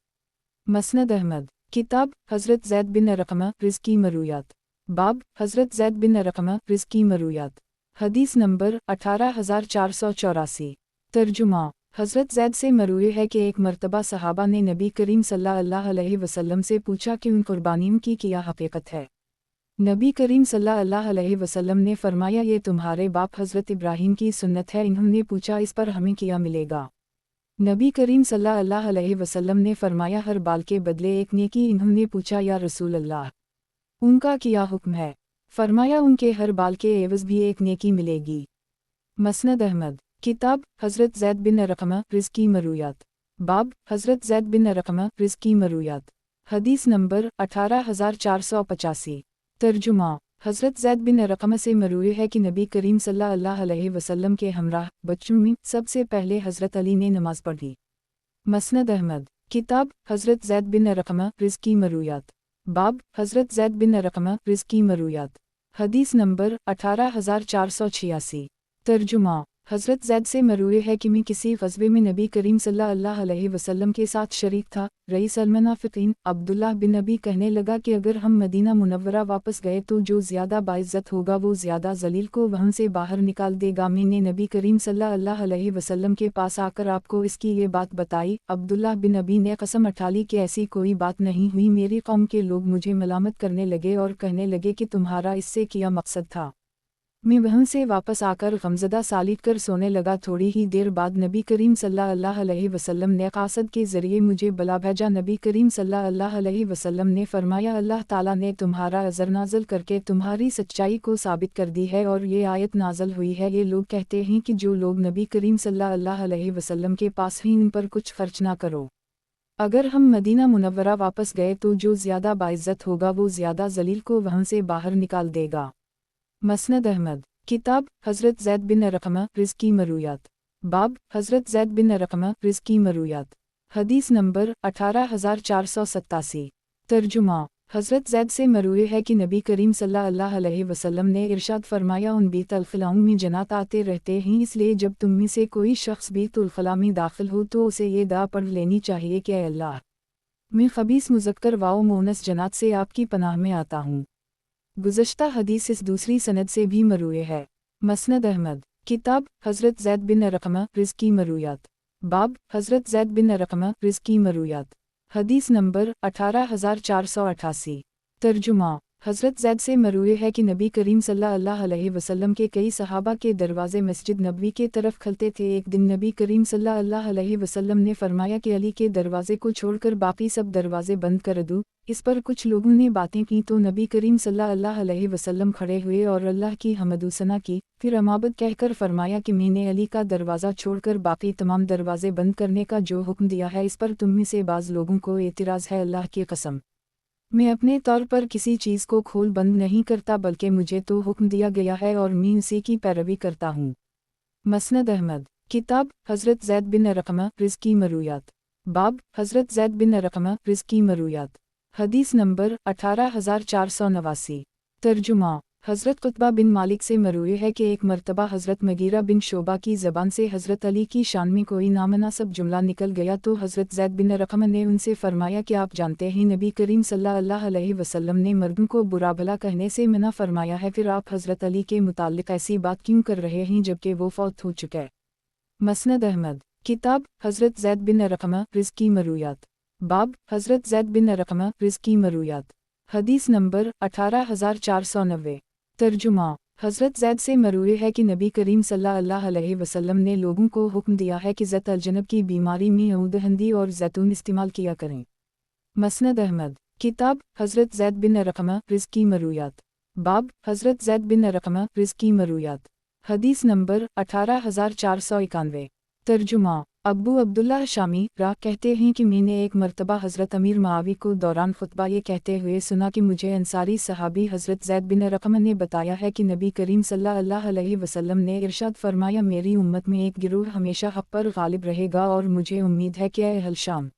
मसनद अहमद। किताब हज़रत ज़ैद बिन अरक़मा रिज़्की मरूयात। बाब हज़रत ज़ैद बिन अरक़मा रिज़्की मरूयात। हदीस नंबर 18484। तर्जुमा। हज़रत ज़ैद से मरूए है कि एक मर्तबा सहाबा ने नबी करीम सल्लल्लाहु अलैहि वसल्लम से पूछा कि उन कुर्बानियों की क्या हकीकत है। नबी करीम सल्लल्लाहु अलैहि वसल्लम ने फरमाया, ये तुम्हारे बाप हज़रत इब्राहीम की सुन्नत है। इन्होंने पूछा, इस पर हमें क्या मिलेगा। नबी करीम सल्लल्लाहु अलैहि वसल्लम ने फरमाया, हर बाल के बदले एक नेकी। इन्होंने पूछा, या रसूल अल्लाह, उनका क्या हुक्म है। फरमाया, उनके हर बाल के एवज़ भी एक नेकी मिलेगी। मसनद अहमद। किताब हज़रत ज़ैद बिन अरक़मा रिज़्की मरूयात। बाब हज़रत ज़ैद बिन अरक़मा रिज़्की मरूयात। हदीस नंबर 18485। तर्जुमा। हज़रत ज़ैद बिन अरक़मा से मरूए है कि नबी करीम सल्लल्लाहु अलैहि वसल्लम के हमराह बच्चों में सबसे पहले हज़रत अली ने नमाज़ पढ़ी। मसनद अहमद। किताब हज़रत ज़ैद बिन अरक़मा रिज़्की मरूयात। बाब हज़रत ज़ैद बिन अरक़मा रिज़्की मरूयात। हदीस नंबर 18486। तर्जुमा। हज़रत ज़ैद से मरूए है कि मैं किसी ग़ज़वे में नबी करीम सल्लल्लाहु अलैहि वसल्लम के साथ शरीक था। रईस अल-मुनाफ़िक़ीन अब्दुल्लाह बिन नबी कहने लगा कि अगर हम मदीना मुनव्वरा वापस गए तो जो ज़्यादा बाइज़्ज़त होगा वो ज़्यादा ज़लील को वहाँ से बाहर निकाल देगा। मैंने नबी करीम सल्लल्लाहु अलैहि वसल्लम के पास आकर आपको इसकी ये बात बताई। अब्दुल्लाह बिन नबी ने कसम उठा ली कि ऐसी कोई बात नहीं हुई। मेरी कौम के लोग मुझे मलामत करने लगे और कहने लगे कि तुम्हारा इससे क्या मकसद था। मैं वहाँ से वापस आकर गमज़दा सालिट कर सोने लगा। थोड़ी ही देर बाद नबी करीम सल्लल्लाहु अलैहि वसल्लम ने कासद के ज़रिए मुझे बुला भेजा। नबी करीम सल्लल्लाहु अलैहि वसल्लम ने फरमाया, अल्लाह ताला ने तुम्हारा अज़र नाज़िल करके तुम्हारी सच्चाई को साबित कर दी है और ये आयत नाज़िल हुई है। ये लोग कहते हैं कि जो लोग नबी करीम सल्लल्लाहु अलैहि वसल्लम के पास हैं इन पर कुछ खर्च ना करो। अगर हम मदीना मुनव्वरा वापस गए तो जो ज़्यादा बाइज़्ज़त होगा वो ज़्यादा ज़लील को वहाँ से बाहर निकाल देगा। मसनद अहमद। किताब हज़रत ज़ैद बिन अरक़मा रिज़्की मरूयात। बाब हज़रत ज़ैद बिन अरक़मा रिज़्की मरूयात। हदीस नंबर 18487। तर्जुमा। हज़रत ज़ैद से मरूए है कि नबी करीम सल्लल्लाहु अलैहि वसल्लम ने इरशाद फरमाया, उन बीतुल ख़लाओं में जन्नत आते रहते हैं, इसलिए जब तुम में से कोई शख्स बीतुल ख़ला में दाखिल हो तो उसे ये दुआ पढ़ लेनी चाहिए कि अल्लाह, मैं ख़बीस मुज़क्कर वाओ मोनस जन्नत से आपकी पनाह में आता हूँ। गुज़श्ता हदीस इस दूसरी सनद से भी मरूए है। मसनद अहमद। किताब हज़रत ज़ैद बिन अरक़मा रिज़्की मरूयात। बाब हज़रत ज़ैद बिन अरक़मा रिज़्की मरूयात। हदीस नंबर 18488। तर्जुमा। हज़रत ज़ैद से मरूए है कि नबी करीम सल्लल्लाहु अलैहि वसल्लम के कई सहाबा के दरवाज़े मस्जिद नबवी के तरफ खलते थे। एक दिन नबी करीम सल्लल्लाहु अलैहि वसल्लम ने फरमाया कि अली के दरवाज़े को छोड़कर बाकी सब दरवाज़े बंद कर दूँ। इस पर कुछ लोगों ने बातें की तो नबी करीम सल्लल्लाहु अलैहि वसल्लम खड़े हुए और अल्लाह की हम्द सना की। फिर अमाबद कहकर फरमाया कि मैंने अली का दरवाज़ा छोड़कर बाकी तमाम दरवाज़े बंद करने का जो हुक्म दिया है, इस पर तुम में से बाज़ लोगों को एतराज़ है। अल्लाह की कसम, मैं अपने तौर पर किसी चीज़ को खोल बंद नहीं करता, बल्कि मुझे तो हुक्म दिया गया है और मैं उसी की पैरवी करता हूँ। मसनद अहमद। किताब हज़रत ज़ैद बिन अरक़मा रिज़्की मरूयात। बाब हज़रत ज़ैद बिन अरक़मा रिज़्की मरूयात। हदीस नंबर 18489। तर्जुमा। हज़रत क़ुतबा बिन मालिक से मरूए है कि एक मर्तबा हज़रत मगीरा बिन शोबा की ज़बान से हज़रत अली की शान में कोई नामनासब जुमला निकल गया तो हज़रत ज़ैद बिन अरक़मा ने उनसे फरमाया कि आप जानते हैं नबी करीम सल्लल्लाहु अलैहि वसल्लम ने मर्दों को बुरा भला कहने से मना फरमाया है, फिर आप हज़रत अली के मुताल्लिक़ ऐसी बात क्यों कर रहे हैं जबकि वो फौत हो चुके। मसनद अहमद। किताब हज़रत ज़ैद बिन अरक़मा रिज़्क़ी मरूयात। बाब हज़रत ज़ैद बिन अरक़मा रिज़्क़ी मरूयात। हदीस नंबर 18490। तर्जुमा हज़रत ज़ैद से मरूए है कि नबी करीम सल्लल्लाहु अलैहि वसल्लम ने लोगों को हुक्म दिया है कि ज़त अल-जनब की बीमारी में ऊदहंदी और जैतून इस्तेमाल किया करें। मसनद अहमद किताब हज़रत ज़ैद बिन अरक़मा रिज़्क़ी मरूयात। बाब हज़रत ज़ैद बिन अरक़मा रिज़्क़ी मरूयात। हदीस नंबर 18491। तर्जुमा अब्बू अब्दुल्लाह शामी राह कहते हैं कि मैंने एक मरतबा हज़रत अमीर मुआवी को दौरान खुतबा ये कहते हुए सुना कि मुझे अंसारी सहाबी हज़रत ज़ैद बिन अरक़मा ने बताया है कि नबी करीम सल्लल्लाहु अलैहि वसल्लम ने इरशाद फरमाया, मेरी उम्मत में एक गिरोह हमेशा हक़ पर गालिब रहेगा और मुझे उम्मीद है कि अहल शाम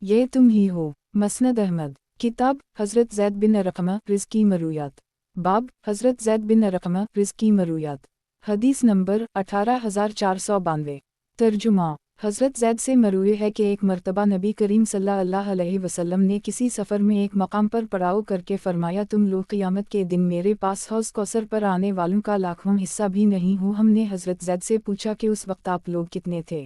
ये तुम ही हो। मसनद अहमद किताब हज़रत ज़ैद बिन अरक़मा रिज़्क़ी मरूयात। बाब हज़रत ज़ैद बिन अरक़मा रिज़्क़ी मरूयात। हदीस नंबर 18492। तर्जुमा हज़रत ज़ैद से मरूए है कि एक मरतबा नबी करीम सल्लल्लाहु अलैहि वसल्लम ने किसी सफ़र में एक मकाम पर पड़ाव करके फ़रमाया, तुम लोग क़यामत के दिन मेरे पास हौज़ कौसर पर आने वालों का लाखों हिस्सा भी नहीं हो। हमने हज़रत ज़ैद से पूछा कि उस वक्त आप लोग कितने थे?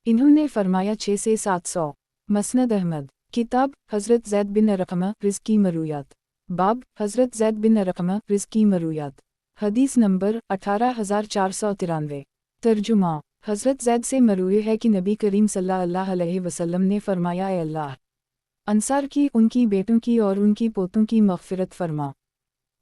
इन्होंने फरमाया 6 से 700। मसनद अहमद किताब हज़रत ज़ैद बिन अरक़मा रिज़्क़ी मरूयात। बाब हज़रत ज़ैद बिन अरक़मा रिज़्क़ी मरूयात। हदीस नंबर 18493। तर्जुमा हज़रत ज़ैद से मरूए है कि नबी करीम सल्लल्लाहु अलैहि वसल्लम ने फरमाया, ऐ अल्लाह अंसार की, उनकी बेटों की और उनकी पोतों की मग़फ़िरत फरमा।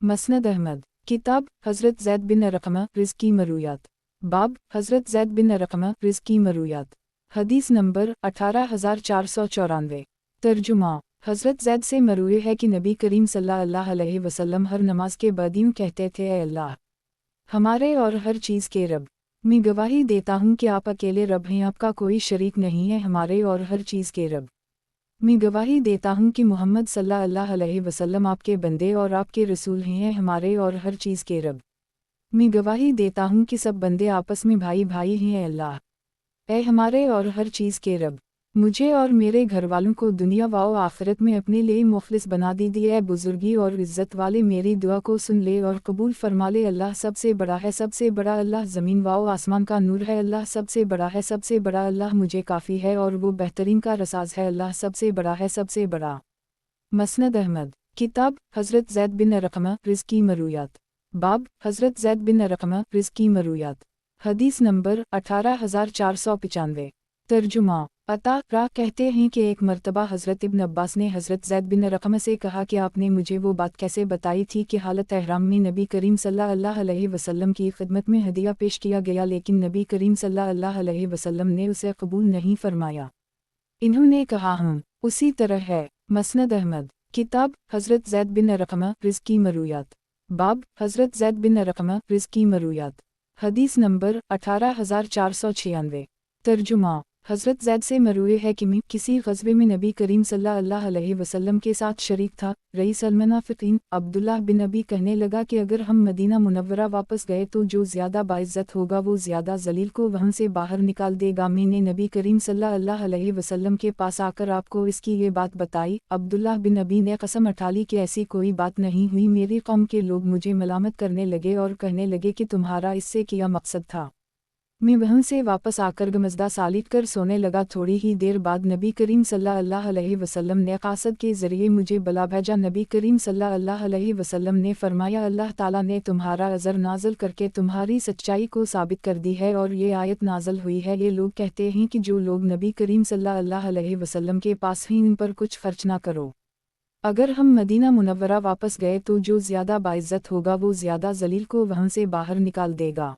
मसनद अहमद किताब हज़रत ज़ैद बिन अरक़मा रिज़्क़ी मरूयात। बाब हज़रत ज़ैद बिन अरक़मा रिज़्क़ी मरूयात। हदीस नंबर 18494। तर्जुमा हज़रत ज़ैद से मरूए है कि नबी करीम सल्लल्लाहु अलैहि वसल्लम हर नमाज के बाद यूं कहते थे, ऐ अल्लाह हमारे और हर चीज़ के रब, मैं गवाही देता हूँ कि आप अकेले रब हैं, आपका कोई शरीक नहीं है, हमारे और हर चीज़ के रब। मैं गवाही देता हूँ कि मोहम्मद सल्लल्लाहु अलैहि वसल्लम आपके बंदे और आपके रसूल हैं, हमारे और हर चीज़ के रब। मैं गवाही देता हूँ कि सब बंदे आपस में भाई भाई हैं, अल्लाह ऐ हमारे और हर चीज़ के रब, मुझे और मेरे घर वालों को दुनिया व आखिरत में अपने लिए मुखलिस बना दीजिए। बुजुर्गी और इज़्ज़त वाले मेरी दुआ को सुन ले और कबूल फरमा ले। अल्लाह सबसे बड़ा है, सबसे बड़ा अल्लाह ज़मीन व आसमान का नूर है। अल्लाह सबसे बड़ा है, सबसे बड़ा अल्लाह मुझे काफ़ी है और वो बेहतरीन का रसाज़ है। अल्लाह सबसे बड़ा है, सबसे बड़ा। मसनद अहमद किताब हज़रत ज़ैद बिन अरक़मा रिज़्क़ी मरूयात। बाब हज़रत ज़ैद बिन अरक़मा रिज़्क़ी मरूयात। हदीस नंबर 18495। तर्जुमा अता राह कहते हैं कि एक मरतबा हज़रत इब्न अब्बास ने हज़रत ज़ैद बिन अरक़मा से कहा कि आपने मुझे वो बात कैसे बताई थी कि हालत एहराम में नबी करीम सल्लल्लाहु अलैहि वसल्लम की खिदमत में हदिया पेश किया गया, लेकिन नबी करीम सल्लल्लाहु अलैहि वसल्लम ने उसे कबूल नहीं फरमाया। इन्होंने कहा, उसी तरह है। मसनद अहमद किताब हज़रत ज़ैद बिन अरक़मा रिज़्क़ी मरूयात। बाब हज़रत ज़ैद बिन अरक़मा रिज़्क़ी मरूयात। हदीस नंबर 18496। तर्जुमा हज़रत ज़ैद से मरूए है कि मैं किसी ग़ज़वे में नबी करीम सल्लल्लाहु अलैहि वसल्लम के साथ शरीक था। रईस अल-मुनाफ़िक़ीन अब्दुल्लाह बिन अबी कहने लगा कि अगर हम मदीना मुनव्वरा वापस गए तो जो ज़्यादा बाइज़्ज़त होगा वो ज़्यादा ज़लील को वहाँ से बाहर निकाल देगा। मैंने नबी करीम सल्लल्लाहु अलैहि वसल्लम के पास आकर आपको इसकी ये बात बताई। अब्दुल्लाह बिन अबी ने कसम उठा ली कि ऐसी कोई बात नहीं हुई। मेरी कौम के लोग मुझे मलामत करने लगे और कहने लगे कि तुम्हारा इससे क्या मकसद था। मैं वहाँ से वापस आकर गमज़दा सालिट कर सोने लगा। थोड़ी ही देर बाद नबी करीम सल्लल्लाहु अलैहि वसल्लम ने कासद के ज़रिए मुझे बला भेजा। नबी करीम सल्लल्लाहु अलैहि वसल्लम ने फरमाया, अल्लाह ताला ने तुम्हारा अज़र नाज़िल करके तुम्हारी सच्चाई को साबित कर दी है और ये आयत नाज़िल हुई है। ये लोग कहते हैं कि जो लोग नबी करीम सल्लल्लाहु अलैहि वसल्लम के पास हैं इन पर कुछ खर्च ना करो। अगर हम मदीना मुनव्वरा वापस गए तो जो ज़्यादा बाइज़्ज़त होगा वो ज़्यादा ज़लील को वहाँ से बाहर निकाल देगा।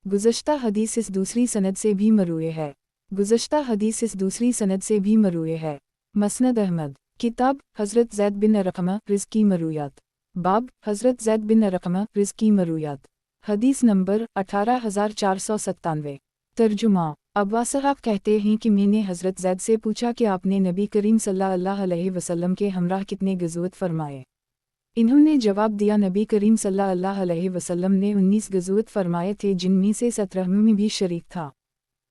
गुज़श्ता हदीस इस दूसरी सनद से भी मरूए है। गुज़श्ता हदीस इस दूसरी सनद से भी मरूए है। मसनद अहमद किताब हज़रत ज़ैद बिन अरक़मा रिज़्क़ी मरूयात। बाब हज़रत ज़ैद बिन अरक़मा रिज़्क़ी मरूयात। हदीस नंबर 18497। तर्जुमा अब्बास साहब कहते हैं कि मैंने हज़रत ज़ैद से पूछा कि आपने नबी करीम सल्लल्लाहु अलैहि वसल्लम के हमराह कितने ग़ज़वत फरमाए। इन्होंने जवाब दिया, नबी करीम सल्लल्लाहु अलैहि वसल्लम ने 19 ग़ज़वत फरमाए थे, जिनमें से 17 में भी शरीक था।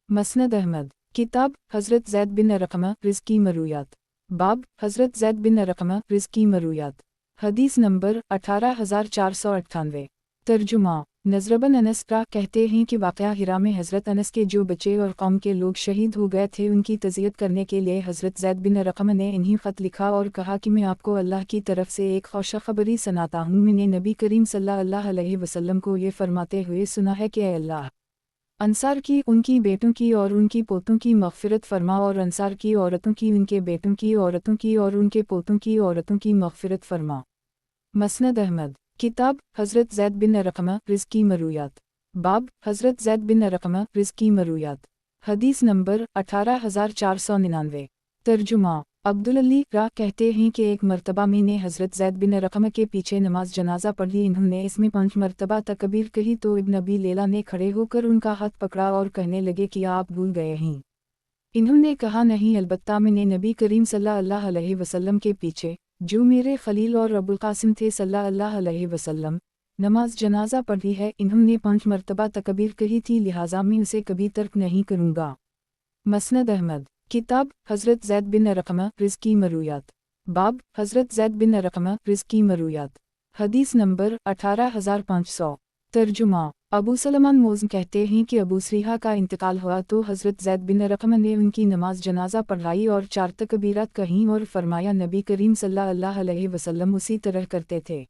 मसनद अहमद किताब हज़रत ज़ैद बिन अरक़मा रिज़्क़ी मरूयात। बाब हज़रत ज़ैद बिन अरक़मा रिज़्क़ी मरूयात। हदीस नंबर 18498। ترجمہ نذربن انس کہتے ہیں کہ واقعہ ہرا میں حضرت انس کے جو بچے اور قوم کے لوگ شہید ہو گئے تھے ان کی تعزیت کرنے کے لیے حضرت زید بن ارقم نے انہیں خط لکھا اور کہا کہ میں آپ کو اللہ کی طرف سے ایک خوشخبری سناتا ہوں۔ میں نے نبی کریم صلی اللہ علیہ وسلم کو یہ فرماتے ہوئے سنا ہے کہ اے اللہ، انصار کی ان کی بیٹوں کی اور ان کی پوتوں کی مغفرت فرما، اور انصار کی عورتوں کی ان کے بیٹوں کی عورتوں کی اور ان کے پوتوں کی عورتوں کی مغفرت فرما۔ مسند احمد۔ کتاب حضرت زید بن ارقم رزق کی مرویات۔ باب حضرت زید بن ارقم رزق کی مرویات۔ حدیث نمبر 18499۔ ترجمہ عبدالعلی کہتے ہیں کہ ایک مرتبہ میں نے حضرت زید بن ارقم کے پیچھے نماز جنازہ پڑھ لی۔ انہوں نے اس میں 5 مرتبہ تکبیر کہی تو ابن ابی لیلہ نے کھڑے ہو کر ان کا ہاتھ پکڑا اور کہنے لگے کہ آپ بھول گئے ہیں۔ انہوں نے کہا نہیں، البتہ میں نے نبی کریم صلی اللہ علیہ وسلم کے پیچھے، جو میرے خلیل اور ابو القاسم تھے صلی اللہ علیہ وسلم، نماز جنازہ پڑھی ہے۔ انہوں نے 5 مرتبہ تکبیر کہی تھی، لہٰذا میں اسے کبھی ترک نہیں کروں گا۔ مسند احمد۔ کتاب حضرت زید بن ارقم رزق کی مرویات۔ باب حضرت زید بن ارقم رزق کی مرویات۔ حدیث نمبر 18500۔ ترجمہ ابو سلمان موزن کہتے ہیں کہ ابو سریحہ کا انتقال ہوا تو حضرت زید بن ارقم نے ان کی نماز جنازہ پڑھائی اور 4 تکبیرات کہیں اور فرمایا نبی کریم صلی اللہ علیہ وسلم اسی طرح کرتے تھے۔